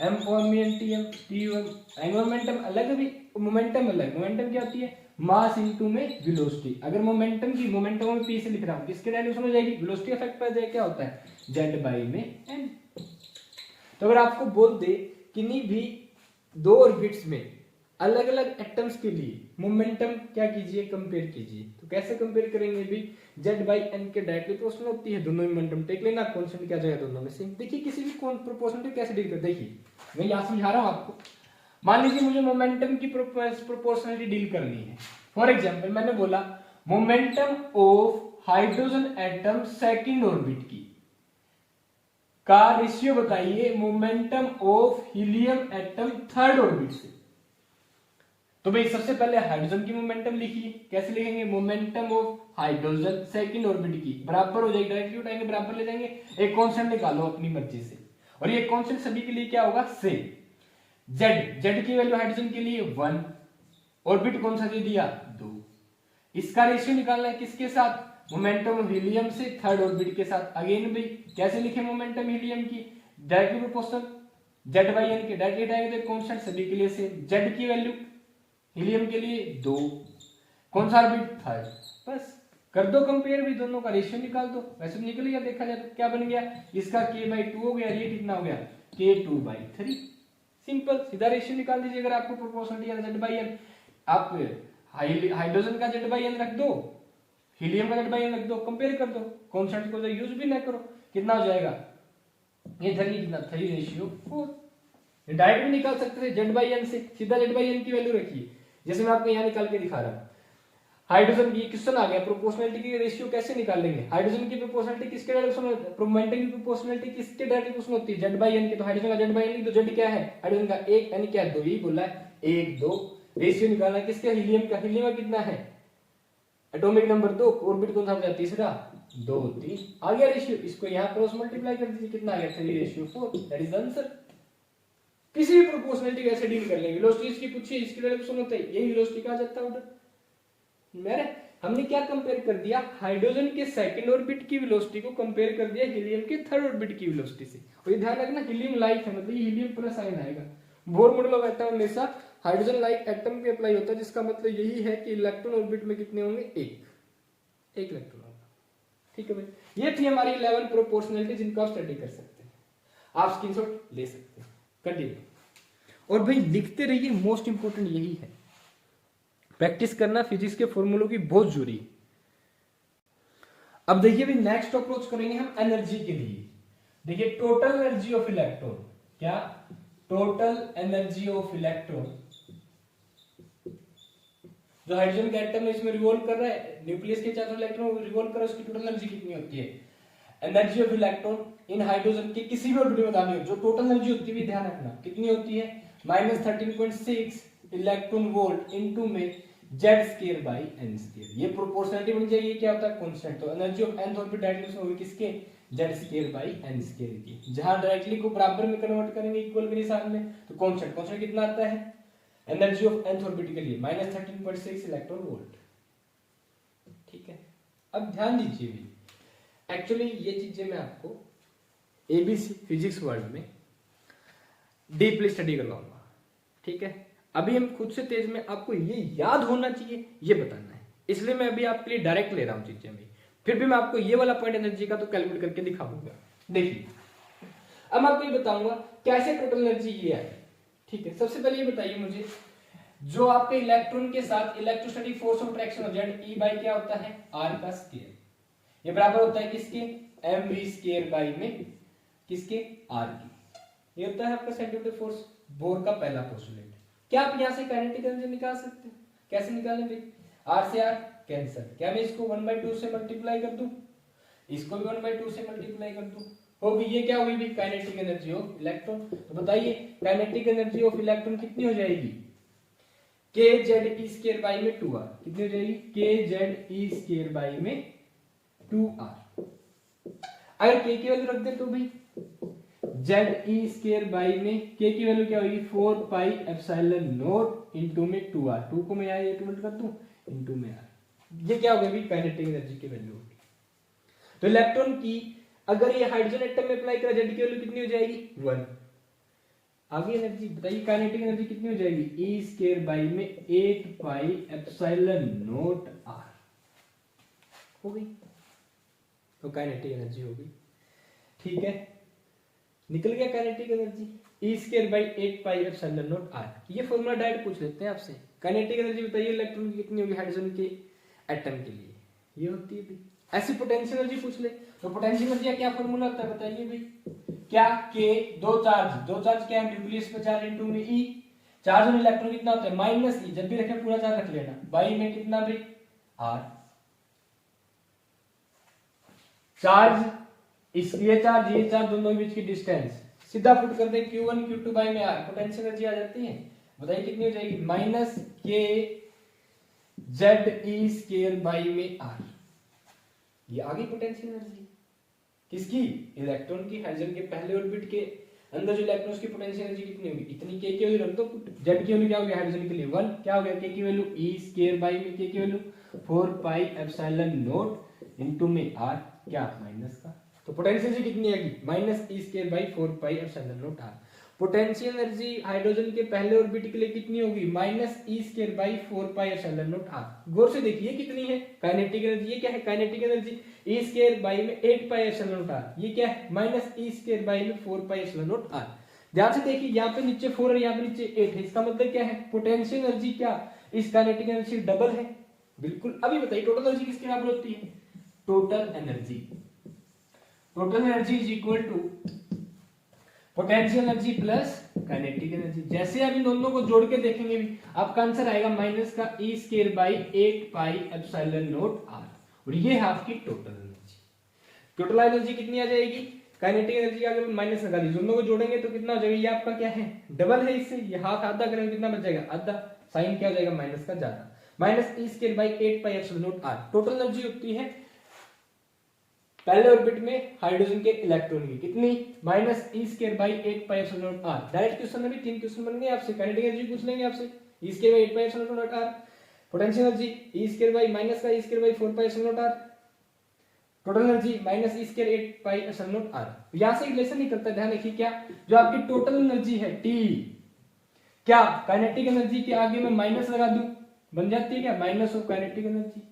m T angular momentum अलग भी मोमेंटम अलग। मोमेंटम क्या होती है, मास इनटू में वेलोसिटी। अगर मोमेंटम की मोमेंटम में p से लिख रहा हूं किसके डायरेक्शन हो जाएगी, वेलोसिटी इफेक्ट पर जाए क्या होता है z बाई में n। तो अगर आपको बोल दे किन्हीं भी दो ऑर्बिट्स में अलग अलग एटम्स के लिए मोमेंटम क्या कीजिए कंपेयर कीजिए, तो कैसे कंपेयर करेंगे भी, z बाई n के डायरेक्टली प्रोपोर्शनल होती है, दोनों में मोमेंटम टेक लेना, कांस्टेंट क्या जाएगा दोनों में से। देखिए किसी भी प्रोपोर्शनलिटी कैसे डील कर, देखिए मैं यहां समझा रहा हूं आपको। मान लीजिए मुझे मोमेंटम की प्रोपोर्शनलिटी डील करनी है। फॉर एग्जांपल मैंने बोला momentum of hydrogen atom second orbit की का रेशियो बताइए momentum of helium atom third orbit से। तो भाई सबसे पहले हाइड्रोजन की मोमेंटम लिखिए, कैसे लिखेंगे, momentum of hydrogen second orbit की बराबर हो जाएगी, डायरेक्टली उठाएंगे बराबर ले जाएंगे, एक कांस्टेंट निकालो अपनी मर्जी से, और ये कांस्टेंट सभी के लिए क्या होगा सेम। z की वैल्यू हाइड्रोजन के लिए 1, ऑर्बिट कौन सा दे दिया 2। इसका रेशियो निकालना है किसके साथ, मोमेंटम हीलियम से थर्ड ऑर्बिट के साथ। अगेन भाई कैसे लिखे मोमेंटम हीलियम की, directly proportional z by n के डायरेक्टली उठाएंगे तो कांस्टेंट सभी के लिए सेम। z की वैल्यू हीलियम के लिए 2, कौन सा ऑर्बिट थर्ड, बस कर दो कंपेयर भी, दोनों का रेशियो निकाल दो, वैसे तो निकल गया। देखा जाए तो क्या बन गया, इसका k/2 हो गया, ये कितना हो गया k2/3। सिंपल सीधा रेशियो निकाल दीजिए। अगर आपको प्रोपोर्शनलिटी याद z बाई n, आप हाइड्रोजन का z बाई n रख दो, हीलियम का z बाई n रख दो, कंपेयर कर दो, कांस्टेंट को तो यूज भी ना करो, कितना हो जाएगा ये 3 कितना 3:4। डायरेक्ट भी निकाल सकते थे z बाई n से, सीधा z बाई n की वैल्यू रखिए, जैसे मैं आपको यहाँ निकाल के दिखा रहा हूँ। हाइड्रोजन की क्वेश्चन आ गया, प्रोपोर्शनलिटी की रेशियो कैसे निकालेंगे, हाइड्रोजन की प्रोपोर्शनलिटी किसके डायरेक्शन में, मोमेंटम की प्रोपोर्शनलिटी किसके डायरेक्टली प्रोपोर्शनल होती है, z बाई n की। तो हाइड्रोजन का z बाई n, तो z क्या है हाइड्रोजन का 1, n क्या 2, ही बोला है 1 2। रेशियो निकालना है किसके, हीलियम का, हीलियम का कितना है एटॉमिक नंबर 2, ऑर्बिट कौन सा हो गया तीसरा 2 3, आ गया रेशियो। इसको यहाँ क्रॉस मल्टीप्लाई कर दीजिए, कितना आ गया 3:4, दैट इज द आंसर। किसी भी प्रोपोर्शनलिटी कैसे डील कर लेंगे, वेलोसिटी इसकी पूछिए, इसकी डायरेक्शन होता है, यही वेलोसिटी कहा जाता है उधर। मेरे हमने क्या कंपेयर कर दिया, हाइड्रोजन के सेकंड ऑर्बिट की वेलोसिटी को कंपेयर कर दिया हीलियम के थर्ड ऑर्बिट की वेलोसिटी से। और ये ध्यान रखना हीलियम लाइक है, मतलब ये हीलियम प्लस आयन आएगा। बोर मॉडल ऑफ एटम हमेशा हाइड्रोजन लाइक एटम पे अप्लाई होता है, जिसका मतलब यही है कि इलेक्ट्रॉन ऑर्बिट में कितने होंगे, एक इलेक्ट्रॉन होगा। ठीक है भाई, ये थी हमारी 11 प्रोपोर्शनलिटी जिनको आप स्टडी कर सकते हैं, आप स्क्रीनशॉट ले सकते हैं। कंटिन्यू, और भाई लिखते रहिए, मोस्ट इंपोर्टेंट यही है, प्रैक्टिस करना फिजिक्स के फॉर्मूलों की बहुत जरूरी है। अब देखिए भाई नेक्स्ट अप्रोच करेंगे हम एनर्जी के लिए। देखिए टोटल एनर्जी ऑफ इलेक्ट्रॉन, क्या टोटल एनर्जी ऑफ इलेक्ट्रॉन, जो हाइड्रोजन का एटम है इसमें रिवॉल्व कर रहा है, न्यूक्लियस के चारों इलेक्ट्रॉन रिवॉल्व कर रहा है, उसकी टोटल एनर्जी कितनी होती है, energy of electron in hydrogen के किसी भी ऑर्बिट में बतानी हो, जो टोटल एनर्जी होती है ध्यान रखना कितनी होती है, -13.6 इलेक्ट्रॉन वोल्ट इनटू में z² बाई n²। ये प्रोपोर्शनलिटी बन जाएगी, क्या होता है कांस्टेंट। तो energy of nth orbit directly होगी किसके, z² बाई n² की। जहां डायरेक्टली को बराबर में कन्वर्ट करेंगे इक्वल के निशान में, तो कांस्टेंट कांस्टेंट कितना आता है एनर्जी ऑफ nth ऑर्बिट के लिए -13.6 इलेक्ट्रॉन वोल्ट। ठीक है, अब ध्यान दीजिए भी, एक्चुअली ये चीजें मैं आपको एबीसी फिजिक्स वर्ल्ड में डीपली स्टडी करवाऊंगा। ठीक है, अभी हम खुद से तेज में, आपको ये याद होना चाहिए, ये बताना है, इसलिए मैं अभी आपके लिए डायरेक्ट ले रहा हूं चीजें भी। फिर भी मैं आपको ये वाला पॉइंट एनर्जी का तो कैलकुलेट करके दिखाऊंगा। देखिए अब मैं आपको ये बताऊंगा कैसे टोटल एनर्जी ये है। ठीक है, सबसे पहले ये बताइए मुझे, जो आपके इलेक्ट्रॉन के साथ इलेक्ट्रोस्टैटिक फोर्स ऑफ अट्रैक्शन हो जेड ई बाई क्या होता है, आर का स्क्वायर, ये बराबर होता है किसके, एम वी स्क्वायर बाई में किसके, आर की। ये होता है आपका सेंट्रीफ्यूगल फोर्स, बोर का पहला पोस्टुलेट। क्या आप यहां से काइनेटिक एनर्जी निकाल सकते हैं? कैसे निकालें भाई, आर से आर कैंसिल, क्या मैं इसको 1/2 से मल्टीप्लाई कर दूं, इसको भी 1/2 से मल्टीप्लाई कर दूं, होगी ये क्या हुई भी, काइनेटिक एनर्जी ऑफ इलेक्ट्रॉन। तो बताइए काइनेटिक एनर्जी ऑफ इलेक्ट्रॉन कितनी हो जाएगी, के जेड ई स्क्वायर बाई में 2r, कितनी हो जाएगी, के जेड ई स्क्वायर बाई में 2r। अगर के की वैल्यू रख दे तो भाई जेड ई स्क्वायर बाई में के की वैल्यू क्या होगी, 4 पाई एप्सिलॉन नॉट इनटू में 2r, 2 को मैं यहां ये मल्टीप्लाई कर दूं इनटू में r, ये क्या हो गया भाई, काइनेटिक एनर्जी की वैल्यू होगी। तो इलेक्ट्रॉन की अगर ये हाइड्रोजन एटम में अप्लाई करा, जेड की वैल्यू कितनी हो जाएगी, 1। आगे एनर्जी बताइए, काइनेटिक एनर्जी कितनी हो जाएगी, ई स्क्वायर बाई में 8 पाई एप्सिलॉन नॉट r हो गई, तो काइनेटिक एनर्जी हो गई। ठीक है, निकल गया kinetic energy, E square by 8 pi epsilon not r। ये फॉर्मूला डायरेक्ट पूछ लेते हैं आपसे, काइनेटिक एनर्जी बताइए इलेक्ट्रॉन की कितनी होगी हाइड्रोजन के एटम के लिए, ये होती है भाई। ऐसी पोटेंशियल एनर्जी पूछ ले, तो पोटेंशियल एनर्जी का क्या फॉर्मूला होता है बताइए भाई, क्या के दो चार्ज क्या है, न्यूक्लियस पे चार्ज इनटू में ई, चार्ज ऑन इलेक्ट्रॉन कितना होता है, माइनस ई, जब भी रखे पूरा चार्ज रख लेना, बाई में कितना भाई, आर। चार्ज ये चार्ज दोनों के बीच की डिस्टेंस सीधा पुट कर दे Q1 Q2 बाई में आर, पोटेंशियल एनर्जी आ जाती है, बताइए कितनी हो जाएगी, माइनस के जेड ई स्क्वायर बाई में आर। ये आ गई पोटेंशियल एनर्जी किसकी, इलेक्ट्रॉन की, हाइड्रोजन के पहले ऑर्बिट के अंदर जो इलेक्ट्रॉन्स की पोटेंशियल एनर्जी कितनी होगी, इतनी के की वैल्यू रख दो, जेड की वैल्यू क्या हो गया हाइड्रोजन के लिए 1, क्या हो गया के की वैल्यू ई स्क्वायर बाई में के की value 4 pi epsilon nought into में आर, क्या माइनस का, तो पोटेंशियल एनर्जी कितनी आएगी, minus E square by 4 pi epsilon not are. Potential energy hydrogen के पहले ऑर्बिट के लिए कितनी होगी, minus E square by 4 pi epsilon not R. गौर से देखिए कितनी है काइनेटिक एनर्जी, ये क्या है kinetic energy, E square by में 8 पाई एप्सिलॉन नॉट आर, ये क्या है माइनस ई स्क्वायर बाई में 4 पाई एप्सिलॉन नॉट आर। ध्यान से देखिए यहाँ पे नीचे 4 और यहाँ पे नीचे 8 है, इसका मतलब क्या है, पोटेंशियल एनर्जी क्या इस काइनेटिक एनर्जी डबल है, बिल्कुल। अभी बताइए टोटल एनर्जी किसके बराबर होती है, total energy is equal to potential energy plus kinetic energy. जैसे आप इन दोनों को जोड़ के देखेंगे भी आपका आंसर आएगा माइनस का e square by 8 pi epsilon not r, और ये है आपकी टोटल एनर्जी। टोटल एनर्जी कितनी आ जाएगी, काइनेटिक एनर्जी आगे माइनस लगा दी, दोनों को जोड़ेंगे तो कितना हो जाएगा, ये आपका क्या है डबल है, इससे ये हाफ आधा करेंगे कितना बच जाएगा, आधा, साइन क्या हो जाएगा माइनस का ज्यादा, minus E square by 8 pi epsilon not r. Total energy होती है पहले ऑर्बिट में हाइड्रोजन के इलेक्ट्रॉन की कितनी, minus E square by 8 pi epsilon not r. Direct question में भी 3 क्वेश्चन बन गए आपसे, काइनेटिक एनर्जी पूछ लेंगे आपसे, e square by 8 pi epsilon not are, potential energy E square by minus का e square by 4 pi epsilon not r, total energy minus E square 8 pi epsilon not r. यहां से relation नहीं करता, ध्यान रखिए, क्या जो आपकी टोटल एनर्जी है टी, क्या काइनेटिक एनर्जी के आगे मैं माइनस लगा दूं, बन जाती है क्या माइनस ऑफ काइनेटिक एनर्जी,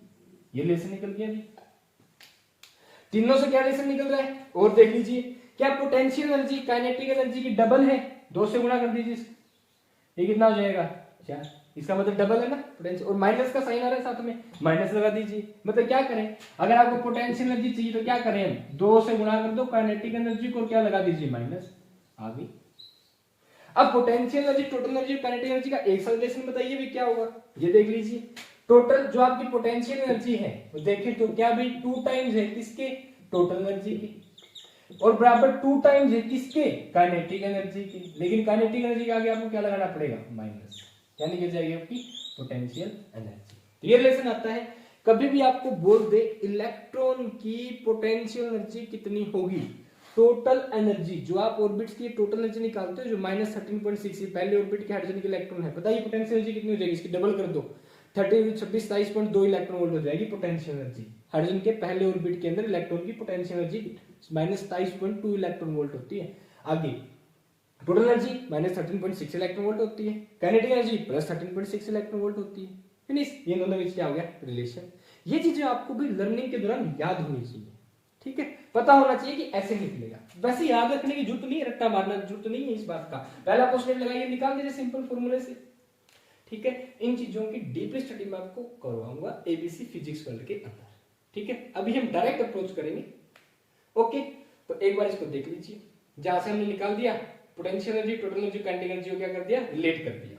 ये रिलेशन निकल गया अभी। तीनों से क्या रिलेशन निकल रहा है, और देख लीजिए, क्या पोटेंशियल एनर्जी काइनेटिक एनर्जी की डबल है, 2 से गुणा कर दीजिए, ये कितना हो जाएगा 4, इसका मतलब डबल है ना पोटेंशियल, और माइनस का साइन आ रहा है साथ में, माइनस लगा दीजिए। मतलब क्या करें, अगर आपको पोटेंशियल एनर्जी चाहिए तो क्या करें हम, 2 से गुणा कर दो काइनेटिक एनर्जी को, क्या लगा दीजिए माइनस, आ गई। अब potential energy total energy kinetic energy का एक सा रिलेशन बताइए भी क्या होगा, ये देख लीजिए। टोटल जो आपकी पोटेंशियल एनर्जी है वो देखें तो क्या भी 2 टाइम्स है किसके, टोटल एनर्जी की, और बराबर 2 टाइम्स है किसके, काइनेटिक एनर्जी की। लेकिन काइनेटिक एनर्जी के आगे आपको क्या लगाना पड़ेगा, माइनस, यानी गिर जाएगी आपकी पोटेंशियल एनर्जी। तो ये रिलेशन आता है, कभी भी आपको बोल दे इलेक्ट्रॉन की पोटेंशियल एनर्जी कितनी होगी, टोटल एनर्जी जो आप ऑर्बिट्स की टोटल एनर्जी निकालते हो जो -13.6 पहले ऑर्बिट के हाइड्रोजन के इलेक्ट्रॉन है, बताइए पोटेंशियल एनर्जी कितनी हो जाएगी, इसकी डबल कर दो, 27.2 इलेक्ट्रॉन वोल्ट हो जाएगी पोटेंशियल एनर्जी। हाइड्रोजन के पहले ऑर्बिट के अंदर इलेक्ट्रॉन की पोटेंशियल एनर्जी -27.2 इलेक्ट्रॉन वोल्ट होती है। आगे टोटल एनर्जी -13.6 इलेक्ट्रॉन वोल्ट होती है, काइनेटिक एनर्जी +13.6 इलेक्ट्रॉन वोल्ट होती है। फिनिश, ये दोनों बीच क्या हो गया रिलेशन। ये चीजें आपको भी लर्निंग के दौरान याद होनी चाहिए, ठीक है, पता होना चाहिए कि ऐसे निकलेगा। वैसे याद रखने की जरूरत नहीं है, रट्टा मारना जरूरत नहीं है इस बात का। पहला पोस्टलेट लगाइए, निकाल दीजिए सिंपल फॉर्मूले से, ठीक है। इन चीजों की डीप स्टडी मैं आपको करवाऊंगा एबीसी फिजिक्स वर्ल्ड के अंदर, ठीक है। अभी हम डायरेक्ट अप्रोच करेंगे, ओके। तो एक बार इसको देख लीजिए, जहां से हमने निकाल दिया potential energy, total energy, kinetic energy को क्या कर दिया, रिलेट कर दिया,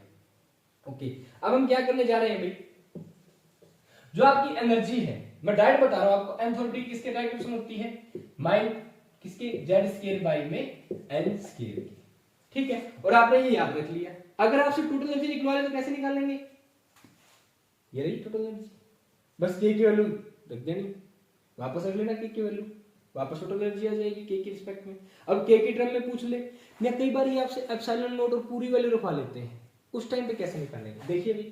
ओके। अब हम क्या करने जा रहे हैं भाई, जो आपकी एनर्जी है, मैं डायरेक्ट बता रहा हूं आपको, एंथैल्पी किसके डायरेक्शन होती है, माइन किसके, जेड स्क्वायर बाई में एन स्क्वायर की, ठीक है। और आपने ये याद रख लिया। अगर आपसे टोटल एनर्जी निकलवाए तो कैसे निकालेंगे, ये रही टोटल एनर्जी, बस के की वैल्यू रख देनी, वापस रख लेना के की वैल्यू, वापस टोटल एनर्जी आ जाएगी के की रिस्पेक्ट में। अब के की टर्म में पूछ ले, या कई बार ये आपसे एप्सिलॉन नॉट और पूरी वैल्यू रखवा लेते हैं, उस टाइम पे कैसे निकालेंगे, देखिए भाई।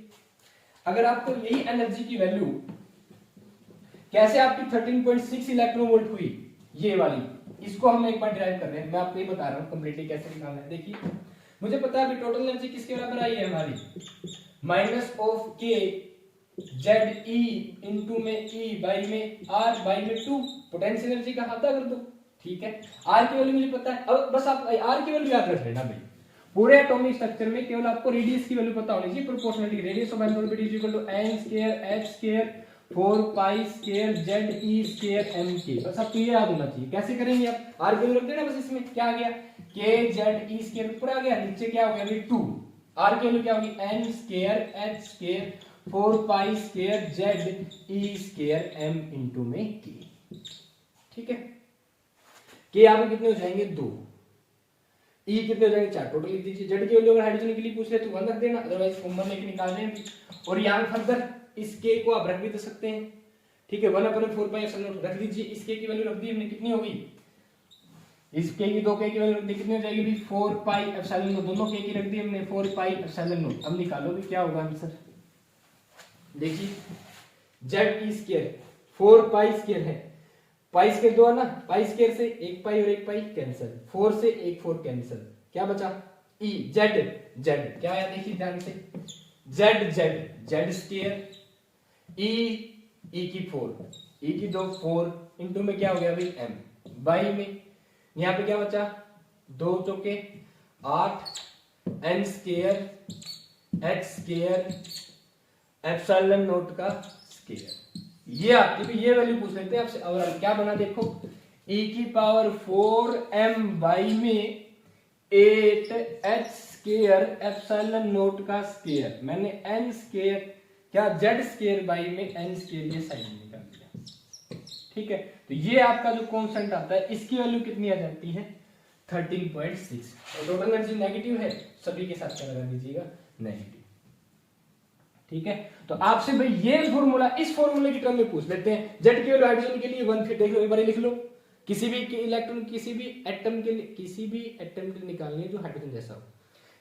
अगर आपको यही एनर्जी की वैल्यू कैसे आपकी 13.6 इलेक्ट्रॉन वोल्ट हुई, ये वाली, इसको हम एक बार डिराइव कर रहे हैं, मैं आपको ये बता रहा हूं कंप्लीटली कैसे निकालना है। देखिए मुझे पता है अभी टोटल एनर्जी किसके बराबर आई है हमारी, माइनस ऑफ के जेड ई इंटू में ई बाई में आर बाई में 2, पोटेंशियल एनर्जी का आधा कर दो, ठीक है। आर की वैल्यू मुझे पता है, अब बस आप आर की वैल्यू याद रख लेना भाई। पूरे एटॉमिक स्ट्रक्चर में केवल आपको रेडियस की वैल्यू पता होनी चाहिए, proportionality, radius of an orbit is equal to n square h square 4 pi square Z e square m के, बस आपको ये याद होना चाहिए। कैसे करेंगे आप, आर की वैल्यू रख देना, बस इसमें क्या आ गया k जेड ई स्क्वायर ऊपर आ गया, नीचे क्या हो गया भाई 2, आर की वैल्यू क्या होगी n square h square 4 pi square Z e square m into में k, ठीक है। k यहां पे कितने हो जाएंगे 2, ई कितने हो जाएंगे 4, टोटल लिख दीजिए। जेड की वैल्यू अगर हाइड्रोजन के लिए पूछ ले तो 1 रख देना, अदरवाइज कॉमन लेके निकालने हैं। और यहां फर्दर इस के को आप रख भी तो सकते हैं, ठीक है, 1/4 पाई एप्सिलॉन नॉट रख दीजिए। इस के की वैल्यू रख दी हमने, कितनी होगी, इस के की 2 के की वैल्यू रख दी, कितनी हो जाएगी भी 4 पाई एप्सिलॉन नॉट, दोनों के की रख दी हमने 4 पाई एप्सिलॉन नॉट। अब निकालो भी क्या होगा आंसर, देखिए Z e square 4 pi square है, पाई स्क्वायर 2 है ना, पाई स्क्वायर से 1 पाई और 1 पाई कैंसिल, 4 से 1 4 कैंसिल, क्या बचा ई जेड, जेड क्या आया देखिए ध्यान से, जेड जेड जेड स्क्वायर ई की 4, ई की 2 4 इनटू में क्या हो गया भाई m, बाई में यहां पे क्या बचा 2 चौके 8 n square h square epsilon not का स्क्वायर। ये आपकी भी ये वैल्यू पूछ लेते हैं आपसे, और क्या बना देखो e की पावर 4m बाई में 8h स्क्वायर एप्सिलॉन नॉट का स्क्वायर, मैंने n स्क्वायर क्या z स्क्वायर बाई में n स्क्वायर ये साइड में निकाल दिया, ठीक है। तो ये आपका जो कांस्टेंट आता है इसकी वैल्यू कितनी आ जाती है 13.6, और टोटल एनर्जी नेगेटिव है, सभी के साथ क्या लगा दीजिएगा नेगेटिव, ठीक है। तो आपसे भाई ये फॉर्मूला, इस फॉर्मूले की टर्म में पूछ लेते हैं। जेड की वैल्यू हाइड्रोजन के लिए 1 फिर देख लो, एक बार लिख लो, किसी भी इलेक्ट्रॉन किसी भी एटम के लिए निकालनी है जो हाइड्रोजन जैसा हो,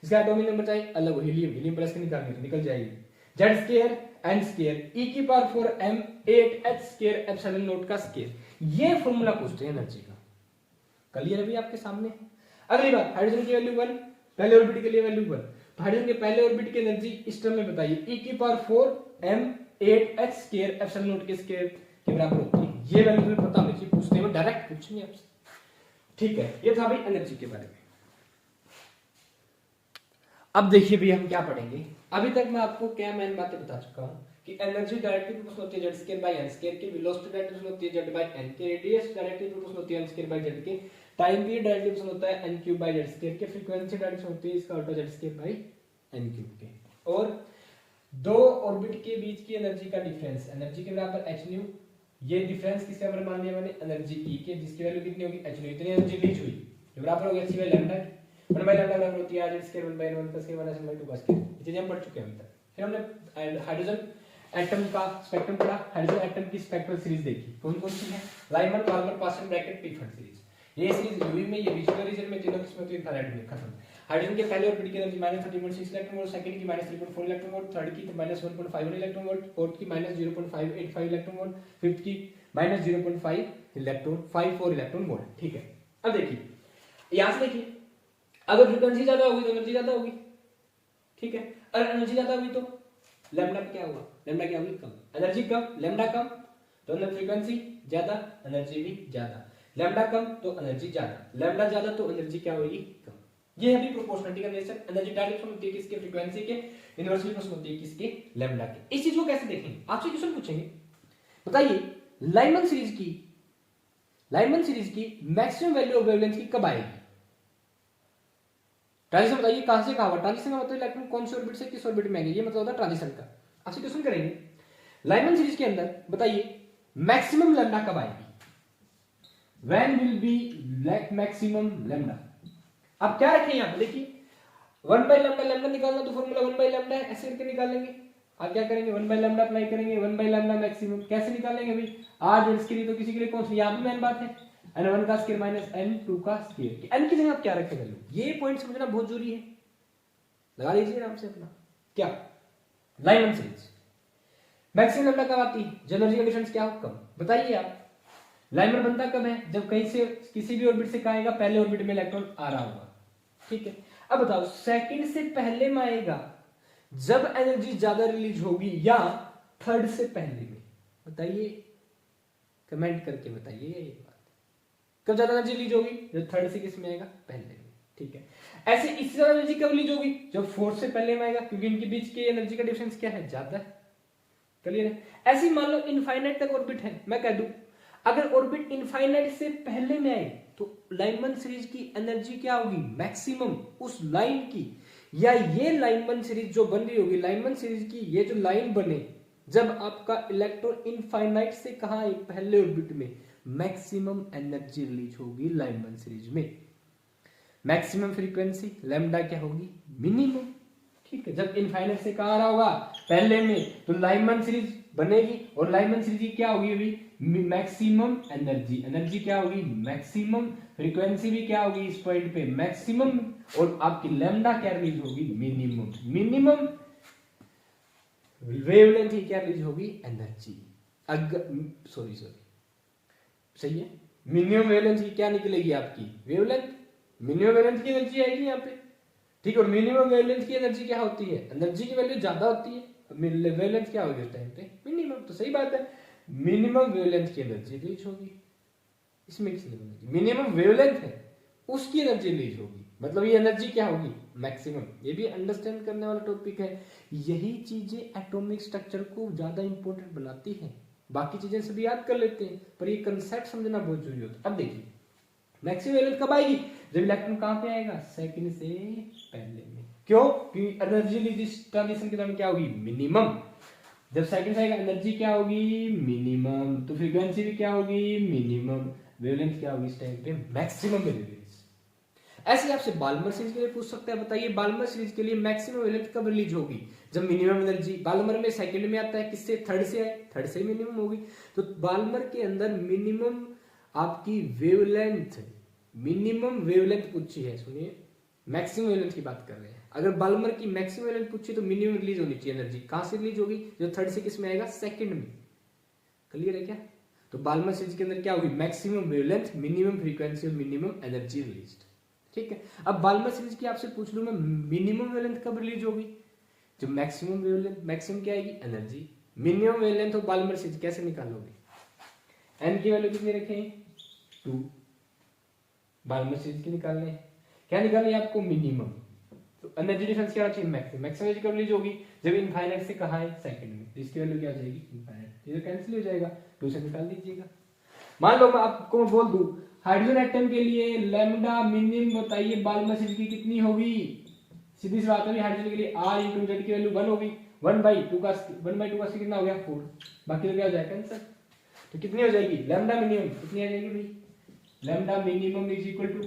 इसका एटॉमिक नंबर चाहे अलग हो, हीलियम प्लस के निकालनी है निकल जाएगी, जेड स्क्वायर एन स्क्वायर ई की power 4m 8h square epsilon not का स्क्वायर, ये फॉर्मूला पूछते हैं एनर्जी का, क्लियर अभी आपके सामने। अगली बात, हाइड्रोजन की वैल्यू 1, पहले ऑर्बिट के लिए वैल्यू 1, तो हाइड्रोजन के पहले ऑर्बिट की एनर्जी इस टर्म में बताइए, e की power 4m 8h square epsilon not के स्क्वायर के बराबर होती है। ये वैल्यू हमें पता होनी चाहिए, पूछते हैं डायरेक्ट पूछेंगे आपसे, ठीक है। ये था भाई एनर्जी के बारे में। अब देखिए भैया हम क्या पढ़ेंगे, अभी तक मैं आपको क्या मेन बातें बता चुका हूं कि एनर्जी डायरेक्टली प्रोपोर्शनल होती है z square by n square की, वेलोसिटी डायरेक्टली प्रोपोर्शनल होती है z बाय n के, रेडियस डायरेक्टली प्रोपोर्शनल होती है n स्क्वायर बाय z के, टाइम पीरियड डायरेक्टली प्रोपोर्शनल होता है n cube by z square के, फ्रीक्वेंसी डायरेक्टली होती है इसका उल्टा z square by n cube के, और दो ऑर्बिट के बीच की एनर्जी का डिफरेंस, एनर्जी के बराबर h न्यू, ये डिफरेंस किसके बराबर मान लिया मैंने एनर्जी E के, जिसकी वैल्यू कितनी होगी h न्यू, इतनी एनर्जी रीच हुई जो बराबर हो गया c by lambda, 1 by lambda बराबर होती है z square 1 by 1 plus k minus 1 by 2 का स्क्वायर, ये चीजें हम पढ़ चुके हैं अभी तक। फिर हमने हाइड्रोजन एटम का स्पेक्ट्रम पढ़ा, हाइड्रोजन एटम की स्पेक्ट्रल सीरीज देखी, कौन कौन सी है, लाइमन वाल्मर पास्कल ब्रैकेट पीफर्ड सीरीज, ये सीरीज यूवी में, ये विजुअल रीजन में, तीनों किस्में तो इंफ्रारेड में खत्म। हाइड्रोजन के पहले ऑर्बिट की एनर्जी -30.6 इलेक्ट्रॉन वोल्ट, सेकंड की -3.4 इलेक्ट्रॉन वोल्ट, थर्ड की -1.51 इलेक्ट्रॉन वोल्ट, फोर्थ की -0.585 इलेक्ट्रॉन वोल्ट, फिफ्थ की -0.54 इलेक्ट्रॉन वोल्ट, ठीक है। अब देखिए यहां से देखिए अगर फ्रीक्वेंसी ज्यादा होगी तो एनर्जी ज्यादा होगी, ठीक है। अगर एनर्जी ज्यादा होगी तो लैम्डा क्या हुआ, लैम्डा क्या होगी, कम। एनर्जी कम, लैम्डा कम, तो फ्रीक्वेंसी ज्यादा, एनर्जी भी ज्यादा। लैम्डा कम तो एनर्जी ज्यादा, लैम्डा ज्यादा तो एनर्जी क्या होगी, कम। ये है भी प्रोपोर्शनलिटी का नेचर। एनर्जी डायरेक्ट होती है किसके, फ्रीक्वेंसी के, इनवर्सली प्रोपोर्शनल होती है किसके, लैम्डा के। इस चीज को कैसे देखेंगे, आपसे क्वेश्चन पूछेंगे, बताइए लाइमन सीरीज की मैक्सिमम वैल्यू ऑफ वेवलेंथ की कब आएगी। ट्रांजिशन बताइए कहां से कहां, ट्रांजिशन का मतलब इलेक्ट्रॉन कौन से ऑर्बिट से किस ऑर्बिट में आएंगे, ये मतलब होता है ट्रांजिशन का। आपसे क्वेश्चन करेंगे लाइमन सीरीज के अंदर बताइए मैक्सिमम लैम्डा कब आएगी, when will be maximum lambda. आप क्या रखें यहां पे, देखिए 1 बाय लैम्डा, लैम्डा निकालना तो फॉर्मूला 1 बाय लैम्डा है, ऐसे करके निकालेंगे। आप क्या करेंगे, 1 बाय लैम्डा अप्लाई करेंगे, 1 बाय लैम्डा मैक्सिमम कैसे निकालेंगे भाई, आज इसके लिए तो किसी के लिए कौन सी, यहां भी मेन बात है n1 का स्क्वायर माइनस n2 का स्क्वायर, n की जगह आप क्या रखें वैल्यू, ये पॉइंट समझना बहुत जरूरी है, लगा लीजिए आराम से अपना। क्या लाइमन सीरीज मैक्सिमम लैम्डा कब आती है, जब एनर्जी का डिफरेंस क्या हो, कम। बताइए आप लाइमर बनता कब है, जब कहीं से किसी भी ऑर्बिट से कहां आएगा, पहले ऑर्बिट में इलेक्ट्रॉन आ रहा होगा, ठीक है। अब बताओ सेकंड से पहले में आएगा जब एनर्जी ज्यादा रिलीज होगी या थर्ड से पहले में, बताइए कमेंट करके बताइए ये बात, कब ज्यादा एनर्जी रिलीज होगी, जब थर्ड से किस में आएगा, पहले में, ठीक है। ऐसे इससे ज्यादा एनर्जी कब रिलीज होगी, जब फोर्थ से पहले में आएगा, क्योंकि इनके बीच के एनर्जी का डिफरेंस क्या है, ज्यादा है, क्लियर है। ऐसे मान लो इनफाइनाइट तक ऑर्बिट है, मैं कह दूं अगर ऑर्बिट इनफाइनाइट से पहले में आए तो लाइमन सीरीज की एनर्जी क्या होगी, मैक्सिमम उस लाइन की, या ये लाइमन सीरीज जो बन रही होगी, लाइमन सीरीज की ये जो लाइन बने जब आपका इलेक्ट्रॉन इनफाइनाइट से कहां आए, पहले ऑर्बिट में, मैक्सिमम एनर्जी रिलीज होगी लाइमन सीरीज में। मैक्सिमम फ्रीक्वेंसी लैम्डा क्या होगी, मिनिमम, ठीक है। जब इनफाइनाइट से कहां आ रहा होगा, पहले में, तो लाइमन सीरीज बनेगी और लाइमन सीरीज क्या होगी अभी, मैक्सिमम एनर्जी, एनर्जी क्या होगी मैक्सिमम, फ्रीक्वेंसी भी क्या होगी इस पॉइंट पे मैक्सिमम, और आपकी लैम्डा क्या रिलीज होगी, मिनिमम, मिनिमम वेवलेंथ ही क्या रिलीज होगी, एनर्जी। अगर सॉरी सही है, मिनिमम वेवलेंथ की क्या निकलेगी आपकी, वेवलेंथ, मिनिमम वेवलेंथ की एनर्जी आएगी यहाँ पे, ठीक है। और मिनिमम वेवलेंथ की एनर्जी क्या होती है, एनर्जी की वैल्यू ज्यादा होती है, वेवलेंथ क्या होगी उस टाइम पे, मिनिमम, तो सही बात है, मिनिमम वेवलेंथ की एनर्जी रिलीज होगी, इसमें किसने मिनिमम वेवलेंथ है उसकी एनर्जी रिलीज होगी, मतलब ये एनर्जी क्या होगी, मैक्सिमम। ये भी अंडरस्टैंड करने वाला टॉपिक है, यही चीजें एटॉमिक स्ट्रक्चर को ज्यादा इंपॉर्टेंट बनाती हैं, बाकी चीजें सभी याद कर लेते हैं पर ये कंसेप्ट समझना बहुत जरूरी होता है। अब देखिए मैक्सिमम वेवलेंथ कब आएगी, जब इलेक्ट्रॉन कहां पे आएगा, सेकंड से पहले में, क्यों, क्योंकि एनर्जी रिलीज ट्रांजिशन के दौरान क्या होगी, मिनिमम, जब सेकंड से आएगा एनर्जी क्या होगी, मिनिमम, तो फ्रीक्वेंसी भी क्या होगी, मिनिमम, वेवलेंथ क्या होगी इस टाइम पे, मैक्सिमम वेवलेंथ। ऐसे आपसे बाल्मर सीरीज के लिए पूछ सकते हैं, बताइए बाल्मर सीरीज के लिए मैक्सिमम वेवलेंथ कब रिलीज होगी, जब मिनिमम एनर्जी, बाल्मर में सेकंड में आता है, किससे, थर्ड से आए, थर्ड से मिनिमम होगी, तो बाल्मर के अंदर मिनिमम आपकी वेवलेंथ, मिनिमम वेवलेंथ पूछी है, सुनिए मैक्सिमम वेवलेंथ की बात कर रहे हैं, अगर बाल्मर की मैक्सिमम वेवलेंथ पूछी तो मिनिमम रिलीज होनी चाहिए एनर्जी, कहां से रिलीज होगी, जो थर्ड से किस में आएगा, सेकंड में, क्लियर है क्या। तो बाल्मर सीरीज के अंदर क्या होगी, मैक्सिमम वेवलेंथ, मिनिमम फ्रीक्वेंसी और मिनिमम एनर्जी रिलीज, ठीक है। अब बाल्मर सीरीज की आपसे पूछ लूं मैं, मिनिमम वेवलेंथ कब रिलीज होगी, जब मैक्सिमम वेवलेंथ, मैक्सिमम क्या आएगी, energy, minimum wavelength of Balmer series कैसे निकालोगे, एन की वैल्यू कितनी रखें, 2, बाल्मर सीरीज की निकालने, क्या निकालनी है आपको, मिनिमम, तो एनर्जी डिफरेंस क्या चाहिए, मैक्सिमम, मैक्सिमम एनर्जी कब रिलीज होगी, जब इनफाइनाइट से कहां है, सेकंड में, तो इसकी वैल्यू क्या हो जाएगी, इनफाइनाइट, ये कैंसिल हो जाएगा, 2 से निकाल दीजिएगा। मान लो मैं आपको बोल दूं हाइड्रोजन एटम के लिए लैम्डा मिनिमम बताइए बाल्मर सीरीज की कितनी होगी, सीधी सी बात होगी, हाइड्रोजन के लिए r × z की वैल्यू 1 होगी, 1/2 का कितना हो गया, 4, बाकी तो क्या हो जाएगा कैंसिल, तो कितनी हो जाएगी, लैम्डा मिनिमम कितनी आ जाएगी भाई, lambda minimum is equal to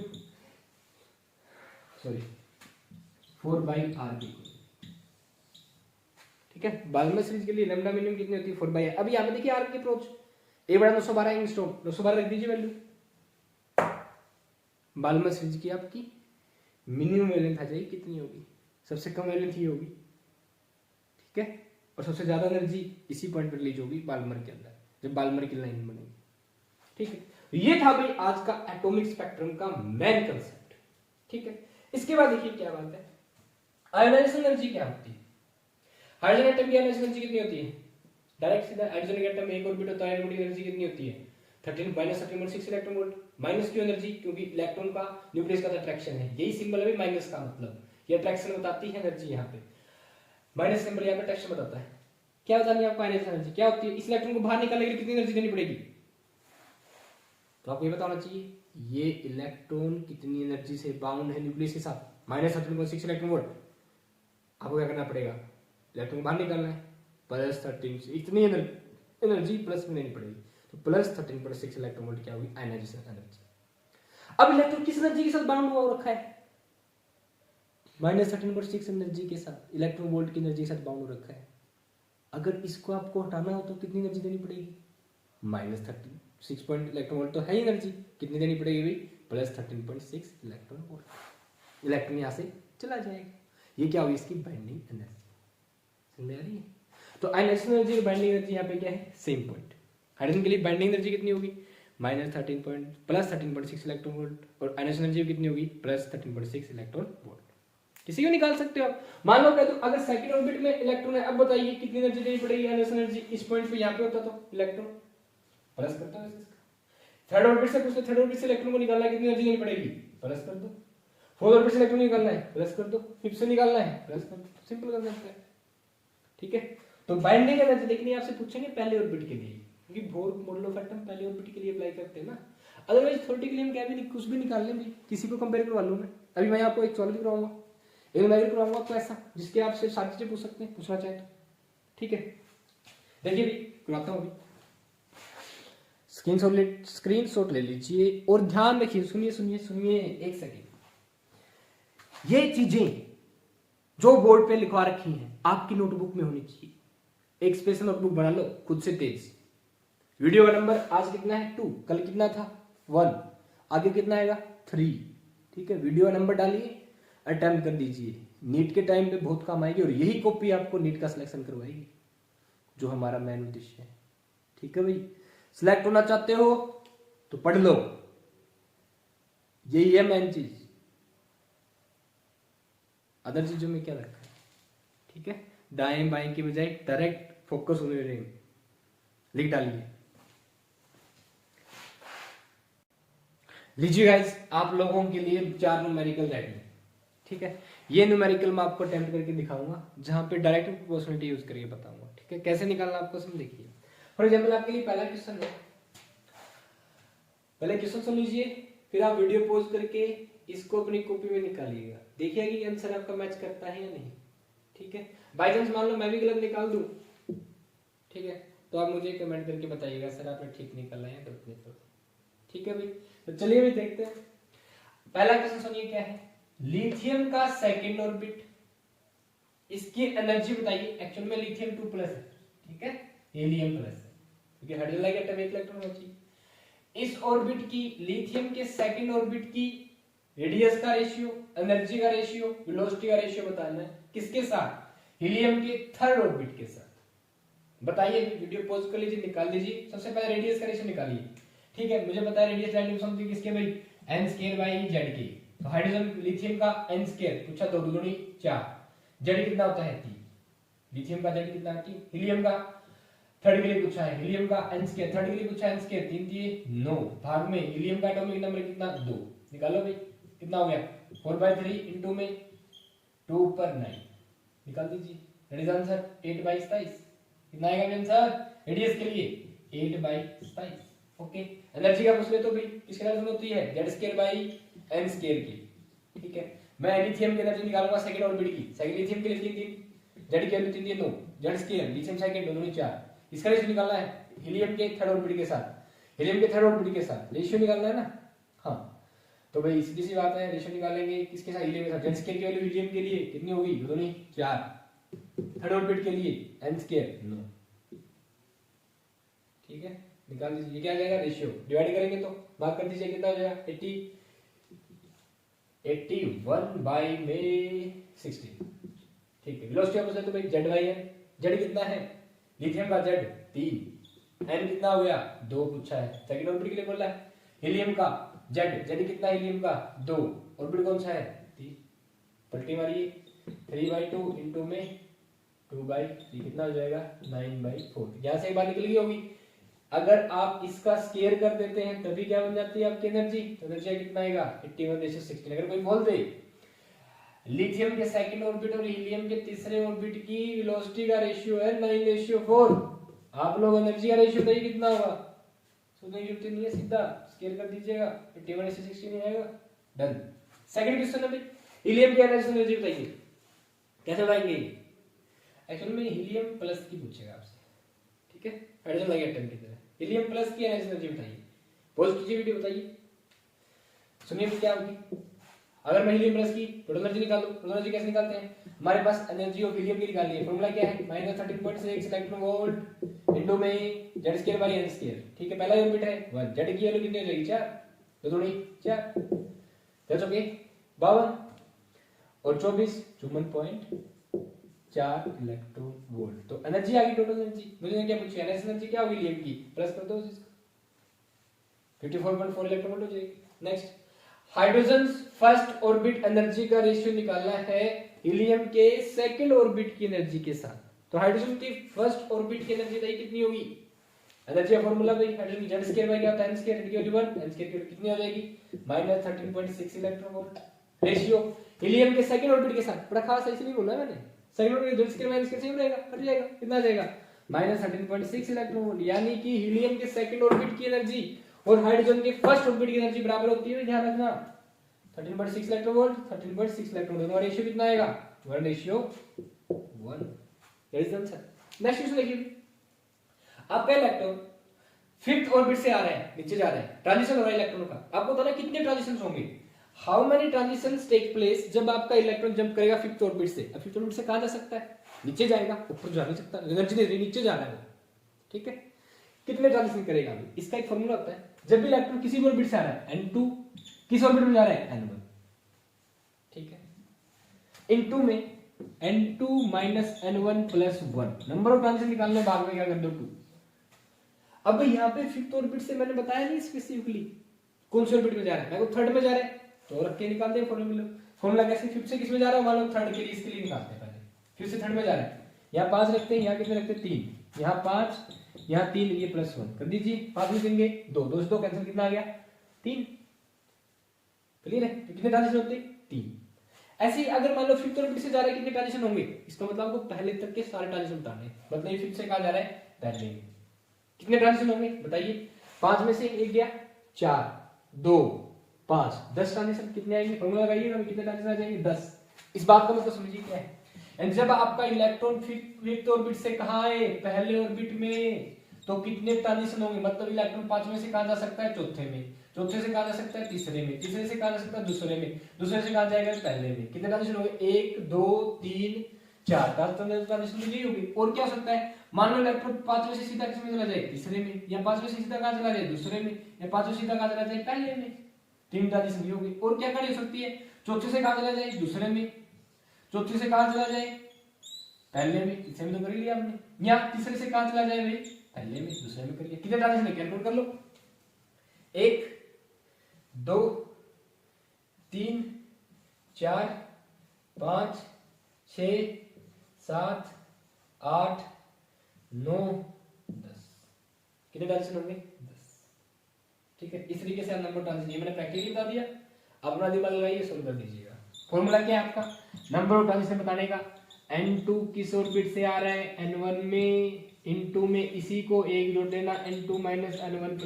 4/r, ठीक है। बाल्मर सीरीज के लिए लैम्डा मिनिमम कितनी होती है, 4/r। अब यहां पे देखिए r की अप्रोच, a बड़ा 912 एंगस्ट्रॉम, 912 रख दीजिए वैल्यू, बाल्मर सीरीज की आपकी मिनिमम वेवलेंथ आ जाएगी, कितनी होगी, सबसे कम वेवलेंथ ही होगी, ठीक है, और सबसे ज्यादा एनर्जी इसी पॉइंट पर रिलीज होगी बाल्मर के अंदर, जब बाल्मर की लाइन बनेगी, ठीक है। ये था भाई आज का एटॉमिक स्पेक्ट्रम का मेन कंसेप्ट, ठीक है। इसके बाद देखिए क्या बात है, आयोनाइजेशन एनर्जी क्या होती है। हाइड्रोजन एटम की आयोनाइजेशन एनर्जी कितनी होती है, डायरेक्ट सीधा हाइड्रोजन के एटम में एक ऑर्बिट होता है, ऑर्बिट की एनर्जी कितनी होती है 13 इलेक्ट्रॉन वोल्ट। माइनस क्यों एनर्जी, क्योंकि इलेक्ट्रॉन का न्यूक्लियस का अट्रैक्शन है, यही सिंबल है माइनस का, मतलब ये अट्रैक्शन बताती है एनर्जी, यहाँ पे माइनस सिंबल यहाँ पे अट्रैक्शन बताता है। क्या बतानी है आपको आयोनाइजेशन एनर्जी क्या होती है, इस इलेक्ट्रॉन को बाहर निकालने के लिए कितनी एनर्जी देनी पड़ेगी, तो आपको ये बताना चाहिए ये इलेक्ट्रॉन कितनी एनर्जी से बाउंड है न्यूक्लियस के साथ, -13.6 इलेक्ट्रॉन वोल्ट। आपको क्या करना पड़ेगा, इलेक्ट्रॉन बाहर निकालना है, +13 इतनी एनर्जी प्लस में लेनी पड़ेगी, तो +13.6 इलेक्ट्रॉन वोल्ट क्या होगी आयोनाइजेशन एनर्जी। अब इलेक्ट्रॉन किस एनर्जी के साथ बाउंड हुआ रखा है, -13.6 एनर्जी के साथ, इलेक्ट्रॉन वोल्ट की एनर्जी के साथ बाउंड हो रखा है। अगर इसको आपको हटाना हो तो कितनी एनर्जी देनी पड़ेगी, -36 पॉइंट इलेक्ट्रॉन वोल्ट तो है ही एनर्जी, कितनी देनी पड़ेगी भाई +13.6 इलेक्ट्रॉन वोल्ट। इलेक्ट्रॉन यहाँ से चला जाएगा, ये क्या होगी इसकी बाइंडिंग एनर्जी, समझ में आ रही है। तो आयोनाइजेशन एनर्जी और बाइंडिंग एनर्जी यहाँ पे क्या है सेम पॉइंट। हाइड्रोजन के लिए बाइंडिंग एनर्जी कितनी होगी +13.6 इलेक्ट्रॉन वोल्ट, और आयोनाइजेशन एनर्जी कितनी होगी +13.6 इलेक्ट्रॉन वोल्ट। किसी को निकाल सकते हो आप, मान लो तो अगर सेकंड ऑर्बिट में इलेक्ट्रॉन है, अब बताइए कितनी एनर्जी देनी पड़ेगी आयोनाइजेशन एनर्जी, इस पॉइंट पे यहाँ पे होता तो इलेक्ट्रॉन प्लस करता है, थर्ड ऑर्बिट से पूछते, थर्ड ऑर्बिट से इलेक्ट्रॉन को निकालना है कितनी एनर्जी देनी पड़ेगी, प्लस कर दो, फोर्थ ऑर्बिट से इलेक्ट्रॉन निकालना है प्लस कर दो, फिफ्थ से निकालना है प्लस कर दो, सिंपल कर सकते हैं, ठीक है। तो बाइंडिंग एनर्जी देखनी आपसे पूछेंगे पहले ऑर्बिट के लिए, क्योंकि बोर मॉडल ऑफ एटम पहले ऑर्बिट के लिए अप्लाई करते हैं ना, अदरवाइज थ्योरेटिकली हम क्या भी कुछ भी निकाल लें भी, किसी को कंपेयर करवा लूं मैं। अभी मैं आपको एक सॉल्व कराऊंगा, एक मैगर कराऊंगा आपको ऐसा, जिसके आपसे सारी चीजें पूछ सकते हैं, पूछना चाहे तो, ठीक है। देखिए भी करवाता हूँ, अभी स्क्रीनशॉट ले लीजिए और ध्यान रखिए, सुनिए सुनिए सुनिए एक सेकेंड। ये चीजें जो बोर्ड पे लिखवा रखी हैं आपकी नोटबुक में होनी चाहिए, एक स्पेशल नोटबुक बना लो खुद से तेज। वीडियो का नंबर आज कितना है 2, कल कितना था 1, आगे कितना आएगा 3, ठीक है। वीडियो का नंबर डालिए, अटेम्प्ट कर दीजिए, नीट के टाइम पे बहुत काम आएगी, और यही कॉपी आपको नीट का सिलेक्शन करवाएगी, जो हमारा मेन उद्देश्य है, ठीक है भाई। सिलेक्ट होना चाहते हो तो पढ़ लो, यही है मेन चीज, अदर चीजों में क्या रखा है, ठीक है। दाएं बाएं की बजाय डायरेक्ट फोकस होने रहेंगे, लिख डालिए। लीजिए गाइस, आप लोगों के लिए 4 न्यूमेरिकल रेडी, ठीक है। ये न्यूमेरिकल मैं आपको अटेम्प्ट करके दिखाऊंगा, जहां पे डायरेक्ट प्रोपोर्शनलिटी यूज करके बताऊंगा, ठीक है। कैसे निकालना आपको सब देखिए। फॉर एग्जाम्पल आपके लिए पहला क्वेश्चन है, पहले क्वेश्चन सुन लीजिए, फिर आप वीडियो पॉज करके इसको अपनी कॉपी में निकालिएगा, देखिएगा कि आंसर आपका मैच करता है या नहीं, ठीक है। बाई चांस मान लो मैं भी गलत निकाल दूं, ठीक है, तो आप मुझे कमेंट करके बताइएगा सर आपने ठीक निकाला है या गलत निकाला, ठीक है भाई। तो चलिए भी देखते हैं। पहला क्वेश्चन सुनिए क्या है, लिथियम का सेकंड ऑर्बिट, इसकी एनर्जी बताइए। एक्चुअल में लिथियम 2+ है, ठीक है, हीलियम प्लस है, क्योंकि हाइड्रोजन लाइक एटम एक इलेक्ट्रॉन होना चाहिए। इस ऑर्बिट की, लिथियम के सेकंड ऑर्बिट की रेडियस का रेशियो, एनर्जी का रेशियो, वेलोसिटी का रेशियो बताना है, किसके साथ, हीलियम के थर्ड ऑर्बिट के साथ। बताइए, वीडियो पॉज कर लीजिए, निकाल लीजिए। सबसे पहले रेडियस का रेशियो निकालिए, ठीक है। मुझे पता है रेडियस वैल्यू समथिंग किसके भाई, n²/z के। तो हाइड्रोजन लिथियम का n² पूछा, 2 दूनी 4, z कितना होता है 3, लिथियम का z कितना है 3, हीलियम का थर्ड के लिए पूछा है, हीलियम का n², थर्ड के लिए पूछा है n², 3 दिए 9, भाग में हीलियम का एटॉमिक नंबर कितना 2, निकालो भाई कितना हो गया 4/3 इनटू में 2 ऊपर 9, निकाल दीजिए। That is answer 8/27। कितना आएगा आंसर रेडियस के लिए 8/27। ओके, एनर्जी का पूछ ले तो भाई किसके एनर्जी होती है z²/n² की, ठीक है। मैं लिथियम की एनर्जी निकालूंगा सेकंड ऑर्बिट की, सेकंड लिथियम के लिए 3 z की वैल्यू 3 9, z² लिथियम सेकंड 2 दूनी 4, इसका रेशियो निकालना है हीलियम के थर्ड ऑर्बिट के साथ, हीलियम के थर्ड ऑर्बिट के साथ रेशियो निकालना है ना। हाँ, तो भाई सीधी सी बात है, रेशियो निकालेंगे किसके साथ, हीलियम के साथ। z² की वैल्यू हीलियम के लिए कितनी होगी 2 दूनी 4, थर्ड ऑर्बिट के लिए n² 9, ठीक है। निकाल दीजिए, ये क्या आ जाएगा रेशियो, डिवाइड करेंगे तो भाग कर दीजिए, कितना हो जाएगा 81/16, ठीक है। वेलोसिटी आप पूछते तो भाई z/n, z कितना है लिथियम का z 3, n कितना हो गया 2 पूछा है, सेकंड ऑर्बिट के लिए बोला है। हीलियम का z कितना है, हीलियम का 2, ऑर्बिट कौन सा है 3, पलटी मारिए, 3/2 इंटू में 2/3 कितना हो जाएगा 9/4। यहाँ से एक बात निकल गई होगी। अगर आप इसका स्केयर कर देते हैं तभी क्या बन जाती है आपकी एनर्जी, तो एनर्जी कितना आएगा 81/16। अगर कोई बोल दे लिथियम के सेकंड ऑर्बिट और हीलियम के तीसरे ऑर्बिट की वेलोसिटी का रेशियो है 9:4, आप लोग एनर्जी का रेशियो बताइए कितना होगा, सोचने की जरूरत नहीं है, सीधा स्केयर कर दीजिएगा 81/16 नहीं आएगा। डन। सेकंड क्वेश्चन है हीलियम की एनर्जी बताइए, कैसे बताएंगे? एक्चुअली में हीलियम प्लस की पूछेगा आपसे, ठीक है, हाइड्रोजन लाइक एटम की तरह। हीलियम प्लस की एनर्जी बताइए, पॉज कीजिए वीडियो, बताइए, सुनिए क्या होगी। अगर मैं हीलियम प्लस की टोटल एनर्जी निकाल दूं, टोटल एनर्जी कैसे निकालते हैं? हमारे पास एनर्जी ऑफ हीलियम की निकालनी है, फार्मूला क्या है -13.6 इलेक्ट्रॉन वोल्ट इनटू में z²/n²। ठीक है, पहला यूनिट है 1, z की वैल्यू कितनी हो जाएगी 4, 2 दूनी 4, 10 ओके 52 और 24 54.4 इलेक्ट्रॉन वोल्ट। तो एनर्जी आ गई टोटल एनर्जी। मुझे क्या पूछा, एनर्जी क्या होगी हीलियम की, प्लस कर दो इसका 54.4 इलेक्ट्रॉन वोल्ट हो जाएगी। Next, hydrogen first orbit energy का रेशियो निकालना है हीलियम के सेकंड ऑर्बिट की एनर्जी के साथ। तो हाइड्रोजन की फर्स्ट ऑर्बिट की एनर्जी कितनी होगी, एनर्जी का फार्मूला भाई हाइड्रोजन की z² क्या होता है n² की वैल्यू 1, n² कितनी हो जाएगी -13.6 इलेक्ट्रॉन वोल्ट। रेशियो हीलियम के सेकंड ऑर्बिट के साथ, बड़ा खास ऐसे नहीं बोला मैंने, सेकंड ऑर्बिट z² सही रहेगा, हट जाएगा, कितना आ जाएगा -13.6 इलेक्ट्रॉन वोल्ट। यानी कि हीलियम के सेकंड ऑर्बिट की एनर्जी और हाइड्रोजन के फर्स्ट ऑर्बिट की एनर्जी बराबर होती है, ध्यान रखना 13.6 इलेक्ट्रॉन वोल्ट 13.6 इलेक्ट्रॉन वोल्ट, दोनों रेशियो कितना आएगा 1:1। That is answer. Next question देखिए, आपका इलेक्ट्रॉन फिफ्थ ऑर्बिट से आ रहा है, नीचे जा रहा है, ट्रांजिशन हो रहा है इलेक्ट्रॉन का। आपको पता है कितने ट्रांजिशंस होंगे, how many transitions take place जब आपका इलेक्ट्रॉन जंप करेगा फिफ्थ ऑर्बिट से। अब फिफ्थ ऑर्बिट से कहां जा सकता है, नीचे जाएगा, ऊपर जा नहीं सकता, एनर्जी नहीं, नीचे जा रहा है वो, ठीक है। कितने ट्रांजिशन करेगा अभी, इसका एक फार्मूला होता है, जब भी इलेक्ट्रॉन किसी भी ऑर्बिट से आ रहा है n2 किस ऑर्बिट में जा रहा है n1, ठीक है, n2 में n2 - n1 + 1 number of transition निकालने, भाग में क्या कर दो 2। अब यहाँ पे फिफ्थ ऑर्बिट से मैंने बताया नहीं स्पेसिफिकली कौन से ऑर्बिट में जा रहा है, मैं को थर्ड में जा रहा है तो रख के निकाल दे फॉर्मूला। फॉर्मूला कैसे, फिफ्थ से किस में जा रहा है, मान लो थर्ड के लिए, इसके लिए निकालते हैं पहले, फिफ्थ से थर्ड में जा रहा है, यहाँ 5 रखते हैं, यहाँ कितने रखते हैं 3, यहाँ 5 यहाँ 3, ये +1 कर दीजिए, 5 में देंगे 2, 2 से 2 कैंसिल, कितना आ गया 3, क्लियर है। तो कितने ट्रांजिशन होते हैं 3। ऐसे ही अगर मान लो फिफ्थ ऑर्बिट से जा रहा है, कितने ट्रांजिशन होंगे, इसका मतलब आपको पहले तक के सारे ट्रांजिशन बताने, मतलब ये फिफ्थ से कहां जा रहा है पहले में, कितने ट्रांजिशन होंगे बताइए, 5 में से 1 गया 4 2 5 10 ट्रांजिशन कितने आएंगे, फॉर्मूला लगाइए ना, कितने ट्रांजिशन आ जाएंगे 10। इस बात का मतलब समझिए क्या है, एंड जब आपका इलेक्ट्रॉन फिफ्थ ऑर्बिट से कहां आए पहले ऑर्बिट में, तो कितने ट्रांजिशन होंगे, मतलब इलेक्ट्रॉन 5 में से कहां जा सकता है चौथे में, चौथे से कहां जा सकता है तीसरे में, तीसरे से कहां जा सकता है दूसरे में, दूसरे से कहां जाएगा पहले में। कितने ट्रांजिशन होंगे 1 2 3 4 ट्रांजिशन यही होगी। और क्या हो सकता है, मान लो इलेक्ट्रॉन 5 में से सीधा किस में चला जाए तीसरे में, या 5 में से सीधा कहां चला जाए दूसरे में, या 5 में सीधा कहां चला जाए पहले में, 3 ट्रांजिशन ये होगी। और क्या हो सकती है, चौथे से कहां चला जाए दूसरे में, चौथे से कहां चला जाए पहले में, तीसरे में तो कर लिया हमने, या तीसरे से कहां चला जाए भाई पहले में, दूसरे में कर लिया। कितने ट्रांजिशन कैलकुलेट कर लो, 1 2 3 4 5 6 7 8 9 10, कितने ट्रांजिशन होंगे 10, ठीक है। इस तरीके से नंबर ट्रांजिशन, ये मैंने प्रैक्टिकली बता दिया, अपना दिमाग लगाइए सोल्व कर दीजिएगा। फॉर्मूला क्या है आपका, नंबर ऑफ ट्रांजिशन बताने का, n2 किस ऑर्बिट से आ रहा है n1 में, n2 में इसी को 1 जोड़ देना, n2 - n1 +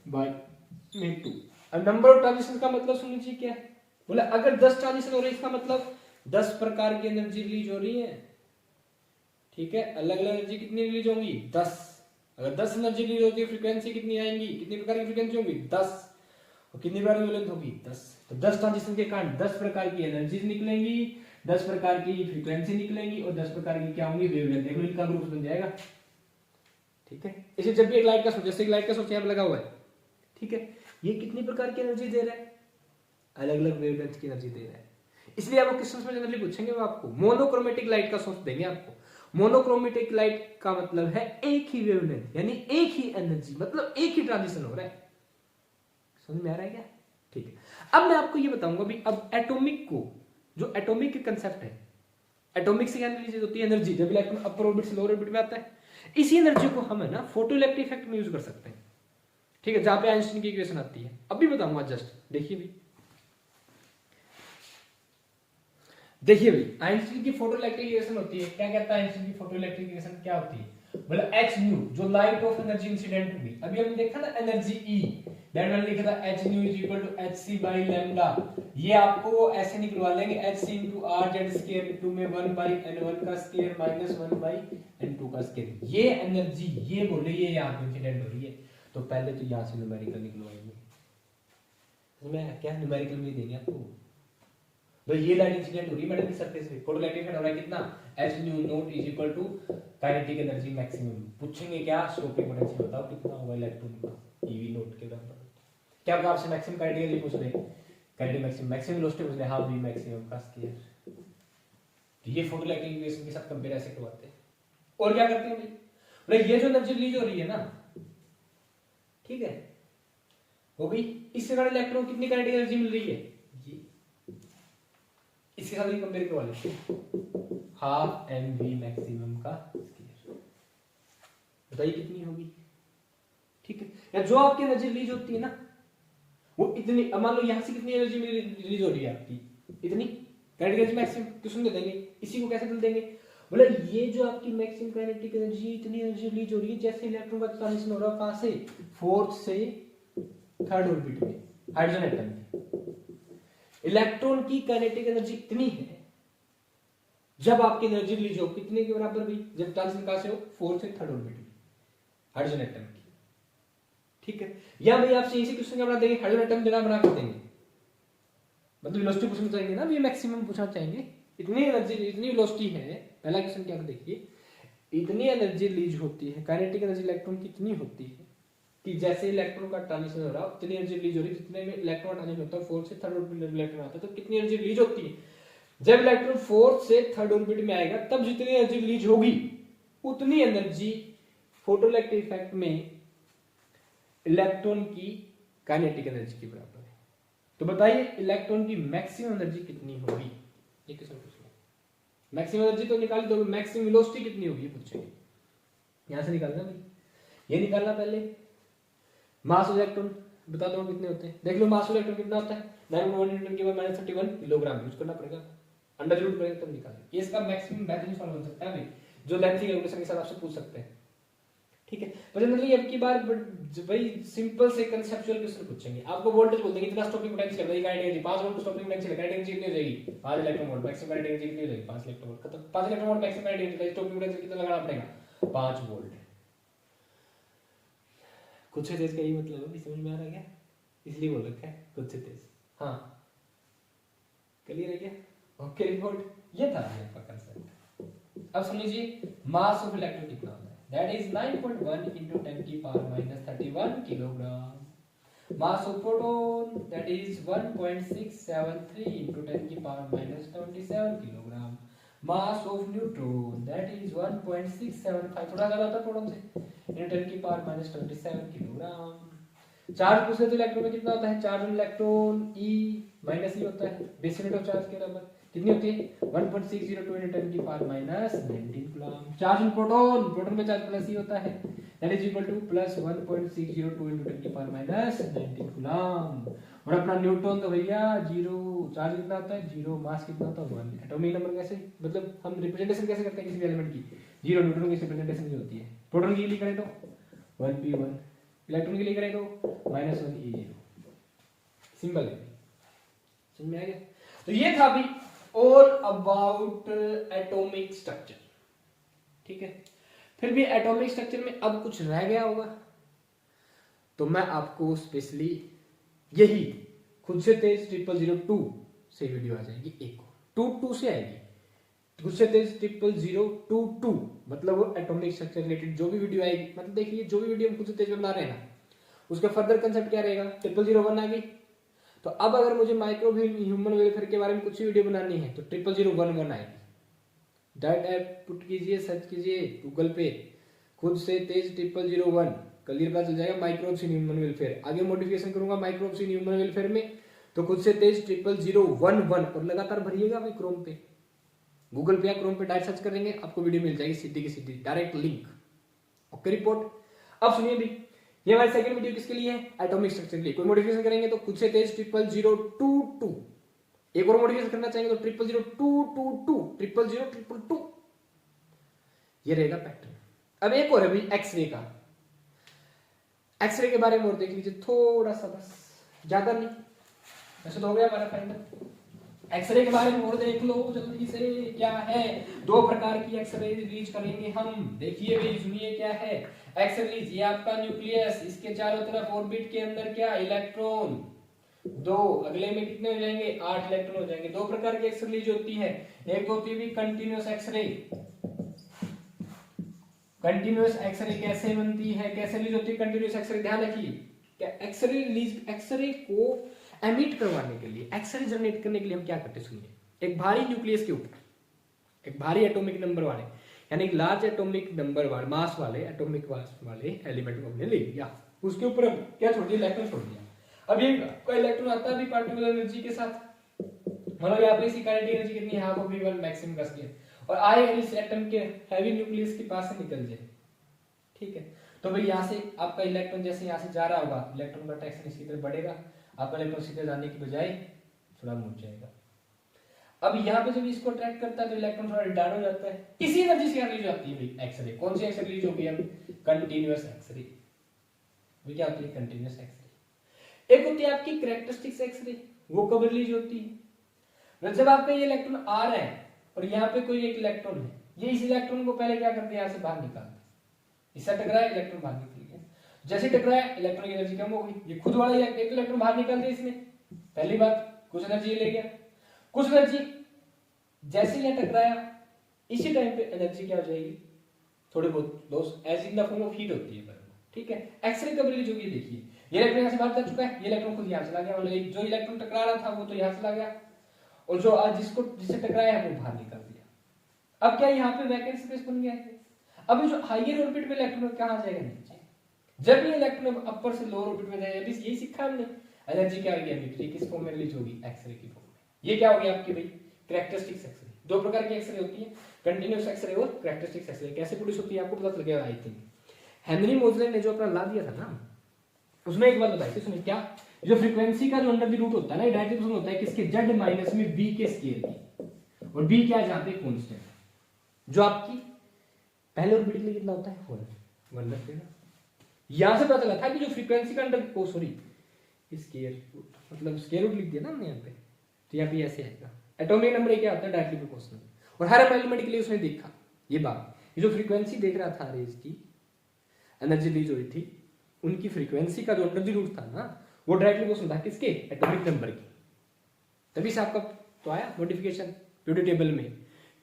1/2। अब नंबर ऑफ ट्रांजिशन का मतलब सुन लीजिए क्या है, बोला अगर 10 ट्रांजिशन हो रहे हैं, इसका मतलब 10 प्रकार की एनर्जी रिलीज हो रही है, ठीक है। अलग अलग एनर्जी कितनी रिलीज होंगी 10, अगर 10 एनर्जी रिलीज होती है, फ्रीक्वेंसी कितनी आएंगी, कितनी प्रकार की फ्रीक्वेंसी होंगी 10, और कितनी प्रकार की वेवलेंथ होगी 10। तो 10 ट्रांजिशन के कारण 10 प्रकार की एनर्जीज निकलेंगी, 10 प्रकार की फ्रीक्वेंसी निकलेंगी, और 10 प्रकार की क्या होंगी वेवलेंथ, देखो इनका ग्रुप बन जाएगा, ठीक है। इसे जब भी एक लाइट का सोर्स, जैसे एक लाइट का सोर्स यहाँ पे लगा हुआ है, ठीक है, ये कितनी प्रकार की एनर्जी दे रहा है, अलग अलग वेवलेंथ की एनर्जी दे रहा है। इसलिए आपको क्वेश्चंस में जनरली पूछेंगे, वो आपको मोनोक्रोमेटिक लाइट का सोर्स देंगे आपको। मोनोक्रोमेटिक लाइट का मतलब है एक ही वेवलेंथ, यानी एक ही एनर्जी, मतलब एक ही ट्रांजिशन हो रहा है। समझ में आ रहा है क्या, ठीक है। अब मैं आपको ये बताऊंगा भी, अब एटॉमिक को जो एटॉमिक कंसेप्ट है, एटॉमिक से क्या रिलीज होती है एनर्जी, जब इलेक्ट्रॉन अपर ऑर्बिट से लोअर ऑर्बिट में आता है। इसी एनर्जी को हम है ना फोटो इलेक्ट्रिक इफेक्ट में यूज कर सकते हैं, ठीक है, जहां पे आइंस्टीन की इक्वेशन आती है। अभी बताऊंगा, जस्ट देखिए भाई, देखिए भाई, आइंस्टीन की फोटो इलेक्ट्रिक इक्वेशन होती है, क्या कहता है आइंस्टीन की फोटो इलेक्ट्रिक इक्वेशन क्या होती है, बोला h न्यू जो लाइट ऑफ एनर्जी इंसिडेंट हुई, अभी हमने देखा ना एनर्जी E, दैट मैंने लिखा था h nu is equal to hc by lambda, ये आपको ऐसे निकलवा लेंगे hc into rz square into में 1 बाय n1 का स्क्वायर माइनस 1 बाय n2 का स्क्वायर, ये एनर्जी ये बोले ये यहां पे इंसिडेंट हो रही है, तो पहले तो यहां से न्यूमेरिकल निकलवाएंगे, इसमें क्या न्यूमेरिकल में देंगे आपको, तो ये लाइट इंसिडेंट हो रही है मेटल की सरफेस पे, फोटो इलेक्ट्रिक इफेक्ट हो रहा है कितना, h nu nought is equal to kinetic energy maximum, पूछेंगे क्या स्टॉपिंग पोटेंशियल बताओ कितना होगा इलेक्ट्रॉन का, ev नॉट के बराबर, क्या आपको आपसे मैक्सिमम काइनेटिक एनर्जी पूछ रहे हैं, काइनेटिक मैक्सिमम वेलोसिटी पूछ रहे हैं, हां v मैक्सिमम का स्क्वायर, तो ये फोटो इलेक्ट्रिक इक्वेशन के साथ कंपेयर ऐसे करवाते हैं। और क्या करते हैं भाई, बोले ये जो एनर्जी रिलीज हो रही है ना, ठीक है, हो गई, इससे कारण इलेक्ट्रॉन कितनी काइनेटिक एनर्जी मिल रही है, ये इसके साथ भी कंपेयर करवा लेते हैं, हाफ एम वी मैक्सिमम का स्क्वायर, बताइए कितनी होगी, ठीक है, या जो आपकी एनर्जी रिलीज होती है ना वो इतनी, मान लो यहां से कितनी एनर्जी रिलीज हो रही है आपकी, इतनी काइनेटिक एनर्जी मैक्सिमम क्वेश्चन दे देंगे, इसी को कैसे दे देंगे, बोले ये जो आपकी मैक्सिमम काइनेटिक एनर्जी, इतनी एनर्जी रिलीज हो रही है जैसे इलेक्ट्रॉन का ट्रांजिशन हो रहा है कहां से, फोर्थ से थर्ड ऑर्बिट में, हाइड्रोजन एटम में, इलेक्ट्रॉन की काइनेटिक एनर्जी इतनी है, जब आपकी एनर्जी रिलीज हो कितने के बराबर हुई, जब ट्रांजिशन कहां से हो, फोर्थ से थर्ड ऑर्बिट में, हाइड्रोजन एटम की, ठीक है, या भाई आपसे इसी क्वेश्चन का बना देंगे, हाइड्रोजन एटम जगह बना कर देंगे, मतलब वेलोसिटी पूछना चाहेंगे ना, ये मैक्सिमम पूछना चाहेंगे, इतनी एनर्जी, इतनी वेलोसिटी है, पहला क्वेश्चन क्या देखिए, इतनी एनर्जी रिलीज होती है, काइनेटिक एनर्जी इलेक्ट्रॉन की इतनी होती है कि जैसे इलेक्ट्रॉन का ट्रांजिशन हो रहा है उतनी एनर्जी रिलीज हो रही है, जितने में इलेक्ट्रॉन ट्रांजिशन होता है फोर्थ से थर्ड ऑर्बिट में इलेक्ट्रॉन आता है, तो कितनी एनर्जी रिलीज होती है, जब इलेक्ट्रॉन फोर्थ से थर्ड ऑर्बिट में आएगा तब जितनी एनर्जी रिलीज होगी उतनी एनर्जी फोटो इलेक्ट्रिक इफेक्ट में इलेक्ट्रॉन की काइनेटिक एनर्जी के बराबर है। तो बताइए इलेक्ट्रॉन की मैक्सिमम एनर्जी कितनी होगी, ये क्वेश्चन पूछ लो, मैक्सिमम एनर्जी तो निकाल दो, मैक्सिमम वेलोसिटी कितनी होगी पूछेंगे, यहां से निकालना भाई, ये निकालना पहले, मास ऑफ इलेक्ट्रॉन बता दो कितने होते हैं, देख लो मास ऑफ इलेक्ट्रॉन कितना होता है, 9.1 × 10⁻³ किलोग्राम यूज करना पड़ेगा, अंडर रूट करेंगे तब निकालेंगे, ये इसका मैक्सिमम बेहतरीन सॉल्व बन सकता है भाई, जो लेंथ की कैलकुलेशन के साथ आपसे पूछ सकते हैं, ठीक है, पर जनरली अब की बार भाई सिंपल से कंसेप्चुअल क्वेश्चन पूछेंगे, आपको वोल्टेज बोल देंगे इतना स्टॉपिंग पोटेंशियल है, kinetic energy 5 volt stopping potential, kinetic energy कितनी हो जाएगी 5 electron volt, maximum kinetic energy कितनी हो जाएगी 5 इलेक्ट्रॉन वोल्ट, खत्म, 5 electron volt maximum kinetic energy, stopping potential कितना लगाना पड़ेगा 5 वोल्ट, खुद से तेज का यही मतलब है, समझ में आ रहा है क्या, इसलिए बोल रखा है खुद से तेज, हाँ क्लियर है क्या, ओके रिपोर्ट, ये था आपका कंसेप्ट। अब समझिए मास ऑफ इलेक्ट्रॉन कितना होता है, that is 9.1 × 10⁻31 kilogram, mass of proton that is 1.673 × 10⁻27 kilogram, mass of neutron that is 1.675, थोड़ा ज्यादा था प्रोटॉन से, × 10⁻27 किलोग्राम। चार्ज पूछे तो इलेक्ट्रॉन में कितना होता है, charge on electron E minus E होता है, बेस यूनिट ऑफ चार्ज के बराबर कितनी होती है 1.602 × 10⁻19 coulomb. Charge on proton, proton में चार्ज प्लस E होता है, that is equal two plus 1.602 × 10⁻19 coulomb. और अपना न्यूट्रॉन तो भैया जीरो, चार्ज कितना होता है जीरो, मास कितना होता है 1, एटॉमिक नंबर कैसे, मतलब हम रिप्रेजेंटेशन कैसे करते हैं किसी भी एलिमेंट की, जीरो न्यूट्रॉन की रिप्रेजेंटेशन जो होती है, प्रोटॉन के लिए करें तो 1p1, इलेक्ट्रॉन के लिए करें तो -1e0, सिंपल है, समझ में आ गया। तो ये था भी ऑल अबाउट एटॉमिक स्ट्रक्चर, ठीक है। फिर भी एटॉमिक स्ट्रक्चर में अब कुछ रह गया होगा तो मैं आपको स्पेशली यही खुद से तेज 0002 से वीडियो आ जाएगी, एक 22 से आएगी, खुद से तेज 0002 मतलब वो एटॉमिक स्ट्रक्चर रिलेटेड जो भी वीडियो आएगी, मतलब देखिए जो भी वीडियो हम खुद से तेज में बना रहे हैं ना उसका फर्दर कंसेप्ट क्या रहेगा, 0001 आ गई, तो अब अगर मुझे माइक्रो ह्यूमन वेलफेयर के बारे में कुछ वीडियो बनानी है तो 0011 आएगी, डायरेक्ट ऐप पुट कीजिए, सर्च कीजिए गूगल पे खुद से तेज 0001, क्लियर पता चल जाएगा माइक्रोब्स इन ह्यूमन वेलफेयर। आगे मॉडिफिकेशन करूंगा माइक्रोब्स इन ह्यूमन वेलफेयर में तो खुद से तेज 00011 और लगातार भरिएगा भाई क्रोम पे, गूगल पे या क्रोम पे डायरेक्ट सर्च करेंगे आपको वीडियो मिल जाएगी सीधी की सीधी डायरेक्ट लिंक। Okay report. अब सुनिए भी, ये हमारी सेकंड वीडियो किसके लिए है, एटॉमिक स्ट्रक्चर के लिए। कोई मॉडिफिकेशन करेंगे तो खुद से तेज 00022, एक और मॉडिफिकेशन करना चाहेंगे तो 0002222 00022, ये रहेगा पैटर्न। अब एक और है भाई एक्सरे का, एक्सरे के बारे में और देख लीजिए थोड़ा सा, बस ज्यादा नहीं, वैसे तो हो गया हमारा फाइनल। एक्सरे के बारे में और देख लो जल्दी से, क्या है, दो प्रकार की एक्सरे रिलीज करेंगे हम। देखिए भाई सुनिए क्या है एक्सरे रिलीज। ये आपका न्यूक्लियस, इसके चारों तरफ ऑर्बिट के अंदर क्या, इलेक्ट्रॉन, दो, अगले में कितने हो जाएंगे, 8 इलेक्ट्रॉन हो जाएंगे। दो प्रकार की एक्सरे रिलीज होती है, एक होती है कंटिन्यूअस एक्सरे। कंटिन्यूअस एक्सरे कैसे बनती है, कैसे रिलीज होती है कंटिन्यूअस एक्सरे, ध्यान रखिए। क्या एक्सरे रिलीज, एक्सरे को एमिट करवाने के लिए, एक्सरे जनरेट करने के लिए हम क्या करते हैं सुनिए। एक भारी न्यूक्लियस के ऊपर, एक भारी एटॉमिक नंबर वाले, यानी एक लार्ज एटॉमिक नंबर वाले, मास वाले, एटॉमिक मास वाले एलिमेंट को हमने ले लिया, उसके ऊपर क्या छोड़ दिया, इलेक्ट्रॉन छोड़ दिया। अब ये कोई इलेक्ट्रॉन आता है पार्टिकुलर एनर्जी के साथ, मतलब यहाँ पे इसकी काइनेटिक एनर्जी कितनी है, हाफ ऑफ v1 मैक्सिमम का स्केल, और आए इस एटम के हैवी न्यूक्लियस के पास से निकल जाए, ठीक है। तो भाई यहाँ से आपका इलेक्ट्रॉन जैसे यहाँ से जा रहा होगा, इलेक्ट्रॉन का अट्रैक्शन इसकी तरफ बढ़ेगा, आपका इलेक्ट्रॉन सीधे जाने की बजाय थोड़ा मुड़ जाएगा। अब यहाँ पे जब इसको अट्रैक्ट करता है तो इलेक्ट्रॉन थोड़ा रिटार्ड हो जाता है, इसी एनर्जी से रिलीज होती है भाई एक्सरे। कौन सी एक्सरे रिलीज होगी, हम कंटीन्यूअस एक्सरे। वो क्या होती है, कंटीन्यूअस एक्सरे। एक होती है आपकी कैरेक्टरिस्टिक्स एक्सरे, वो कब रिलीज होती है, जब आपका ये इलेक्ट्रॉन आ रहा है और यहाँ पे कोई एक इलेक्ट्रॉन है, ये इस इलेक्ट्रॉन को पहले क्या करते हैं, यहाँ से बाहर निकालते हैं, इससे टकराया इलेक्ट्रॉन बाहर निकल गया, जैसे टकराया इलेक्ट्रॉन की एनर्जी कम हो गई, ये खुद वाला एक इलेक्ट्रॉन बाहर निकाल दिया इसने, पहली बात कुछ एनर्जी ले गया, कुछ एनर्जी जैसे ही टकराया इसी टाइम पे एनर्जी क्या हो जाएगी, थोड़ी बहुत loss as in the form of heat होती है, ठीक है। एक्सरे कब रिलीज होगी, देखिए ये इलेक्ट्रॉन यहाँ से बाहर जा चुका है, ये इलेक्ट्रॉन खुद यहाँ चला गया, मतलब जो इलेक्ट्रॉन टकरा रहा था वो तो यहाँ चला गया, और जो जिसको जिससे टकराया है वो बाहर निकाल दिया। अब क्या यहाँ पे वैकेंट स्पेस बन गया है। अब जो हायर ऑर्बिट में इलेक्ट्रॉन कहाँ जाएगा, नीचे। जब ये इलेक्ट्रॉन अपर से लोअर ऑर्बिट में जाएगा, अभी यही सीखा हमने, एनर्जी क्या होगी, एमिटर किस फॉर्म में रिलीज होगी, एक्सरे की फॉर्म में। ये क्या होगी आपकी भाई कैरेक्टरिस्टिक्स एक्सरे। दो प्रकार की एक्सरे होती है, कंटीन्यूअस एक्सरे और कैरेक्टरिस्टिक्स एक्सरे। कैसे प्रोड्यूस होती है आपको पता चल गया आई थिंक। हेनरी मोजले ने जो अपना ला दिया था ना, उसमें एक बात बताई थी, सुनिए क्या, जो फ्रीक्वेंसी का जो अंडर द रूट होता है ना, डायरेक्टली पोजीशन होता है किसके, z माइनस में b के स्केयर की, और b क्या है जहां पे कांस्टेंट, जो आपकी पहले ऑर्बिट के लिए कितना होता है 1 रखते ना। यहां से पता चला था कि जो फ्रीक्वेंसी का under oh sorry square root, मतलब स्केयर रूट लिख दिया ना हमने यहाँ पे, तो यहाँ पे ऐसे आएगा। एटॉमिक नंबर क्या होता है, डायरेक्टली प्रोपोर्शनल, और हर एलिमेंट के लिए उसने देखा ये बात, ये जो फ्रीक्वेंसी देख रहा था रेज की एनर्जी रिलीज हो रही थी, उनकी फ्रीक्वेंसी का जो अंडर द रूट था ना, वो डायरेक्टली प्रोपोर्शनल था किसके, एटॉमिक नंबर की। तभी से आपका तो आया नोटिफिकेशन पीरियोडिक टेबल में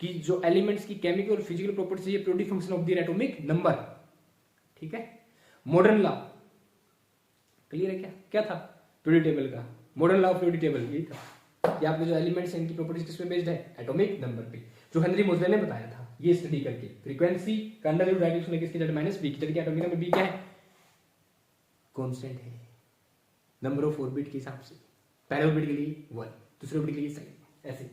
कि जो एलिमेंट्स की केमिकल और फिजिकल प्रॉपर्टीज है, ये periodic function of the atomic number, ठीक है। मॉडर्न लॉ क्लियर है क्या, क्या था पीरियोडिक टेबल का, modern law of periodic table यही था कि आपके जो एलिमेंट्स हैं इनकी प्रॉपर्टीज किस पे बेस्ड है, एटॉमिक नंबर पे, जो हेनरी मोजले ने बताया था ये स्टडी करके। फ्रीक्वेंसी का अंडर रूट डायरेक्शन किसके, z माइनस b की, जबकि एटॉमिक नंबर b क्या है, कांस्टेंट है नंबर ऑफ ऑर्बिट के हिसाब से, पहले ऑर्बिट के लिए 1, दूसरे ऑर्बिट के लिए सेकंड, ऐसे।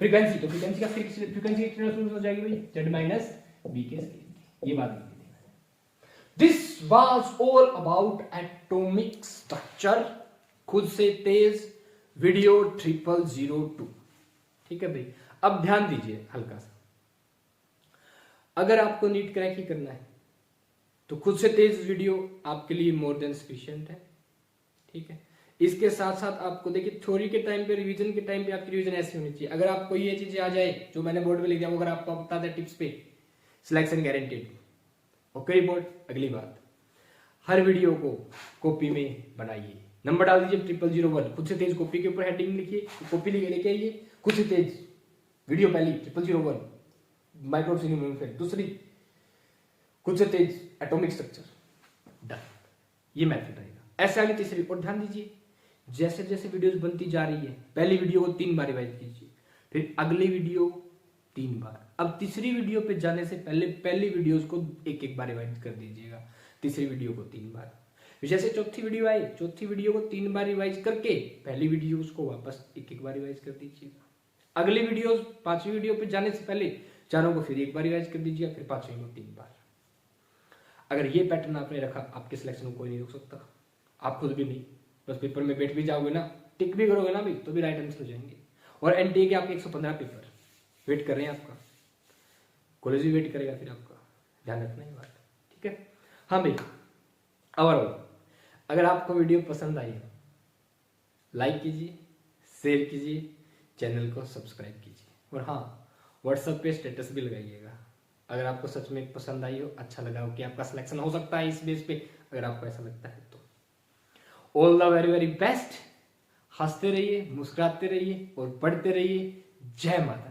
फ्रीक्वेंसी, तो फ्रीक्वेंसी का फ्रीक्वेंसी एक्सटेंशन हो जाएगी भाई z माइनस b के स्केल, ये बात लिखी थी। This was all about atomic structure, खुद से तेज वीडियो 0002, ठीक है भाई। अब ध्यान दीजिए हल्का सा, अगर आपको नीट क्रैक ही करना है तो खुद से तेज वीडियो आपके लिए मोर देन सफिशिएंट है, ठीक है। इसके साथ साथ आपको देखिए थ्योरी के टाइम पे, रिवीजन के टाइम पे आपकी रिवीजन ऐसी होनी चाहिए। अगर आपको ये चीजें आ जाए जो मैंने बोर्ड पे लिख दिया, अगर आपको बता दें टिप्स पे, सिलेक्शन गारंटेड। ओके बोर्ड, अगली बात, हर वीडियो को कॉपी में बनाइए, नंबर डाल दीजिए 0001, खुद से तेज कॉपी के ऊपर हेडिंग लिखिए, कॉपी लेके आइए, खुद से तेज वीडियो पहली 0001 माइक्रोसिनियम, फिर दूसरी खुद से तेज एटॉमिक स्ट्रक्चर, डन। ये मैथड रहेगा। ऐसे आगे तीसरी, और ध्यान दीजिए जैसे जैसे वीडियोस बनती जा रही है, पहली वीडियो को 3 बार रिवाइज कीजिए, फिर अगली वीडियो 3 बार, अब तीसरी वीडियो पे जाने से पहले पहली वीडियोस को एक बार रिवाइज कर दीजिएगा, तीसरी वीडियो को 3 बार, जैसे चौथी वीडियो आई, चौथी वीडियो को 3 बार रिवाइज करके पहली वीडियो उसको वापस एक बार रिवाइज कर दीजिएगा। अगली वीडियो 5वीं वीडियो पे जाने से पहले चारों को फिर एक बार रिवाइज कर दीजिएगा, फिर 5वीं को 3 बार। अगर ये पैटर्न आपने रखा, आपके सिलेक्शन को कोई नहीं रोक सकता, आप खुद भी नहीं। बस पेपर में बैठ भी जाओगे ना, टिक भी करोगे ना भी, तो भी राइट आंसर हो जाएंगे। और एनटीए के आपके 115 पेपर वेट कर रहे हैं आपका, कॉलेज भी वेट करेगा फिर आपका, ध्यान रखना ये बात, ठीक है। हाँ भाई, ओवरऑल अगर आपको वीडियो पसंद आई हो, लाइक कीजिए, शेयर कीजिए, चैनल को सब्सक्राइब कीजिए, और हाँ, व्हाट्सएप पे स्टेटस भी लगाइएगा अगर आपको सच में पसंद आई हो, अच्छा लगा हो कि आपका सिलेक्शन हो सकता है इस बेस पे, अगर आपको ऐसा लगता है तो। All the very very best. हंसते रहिए, मुस्कुराते रहिए और पढ़ते रहिए। जय माता।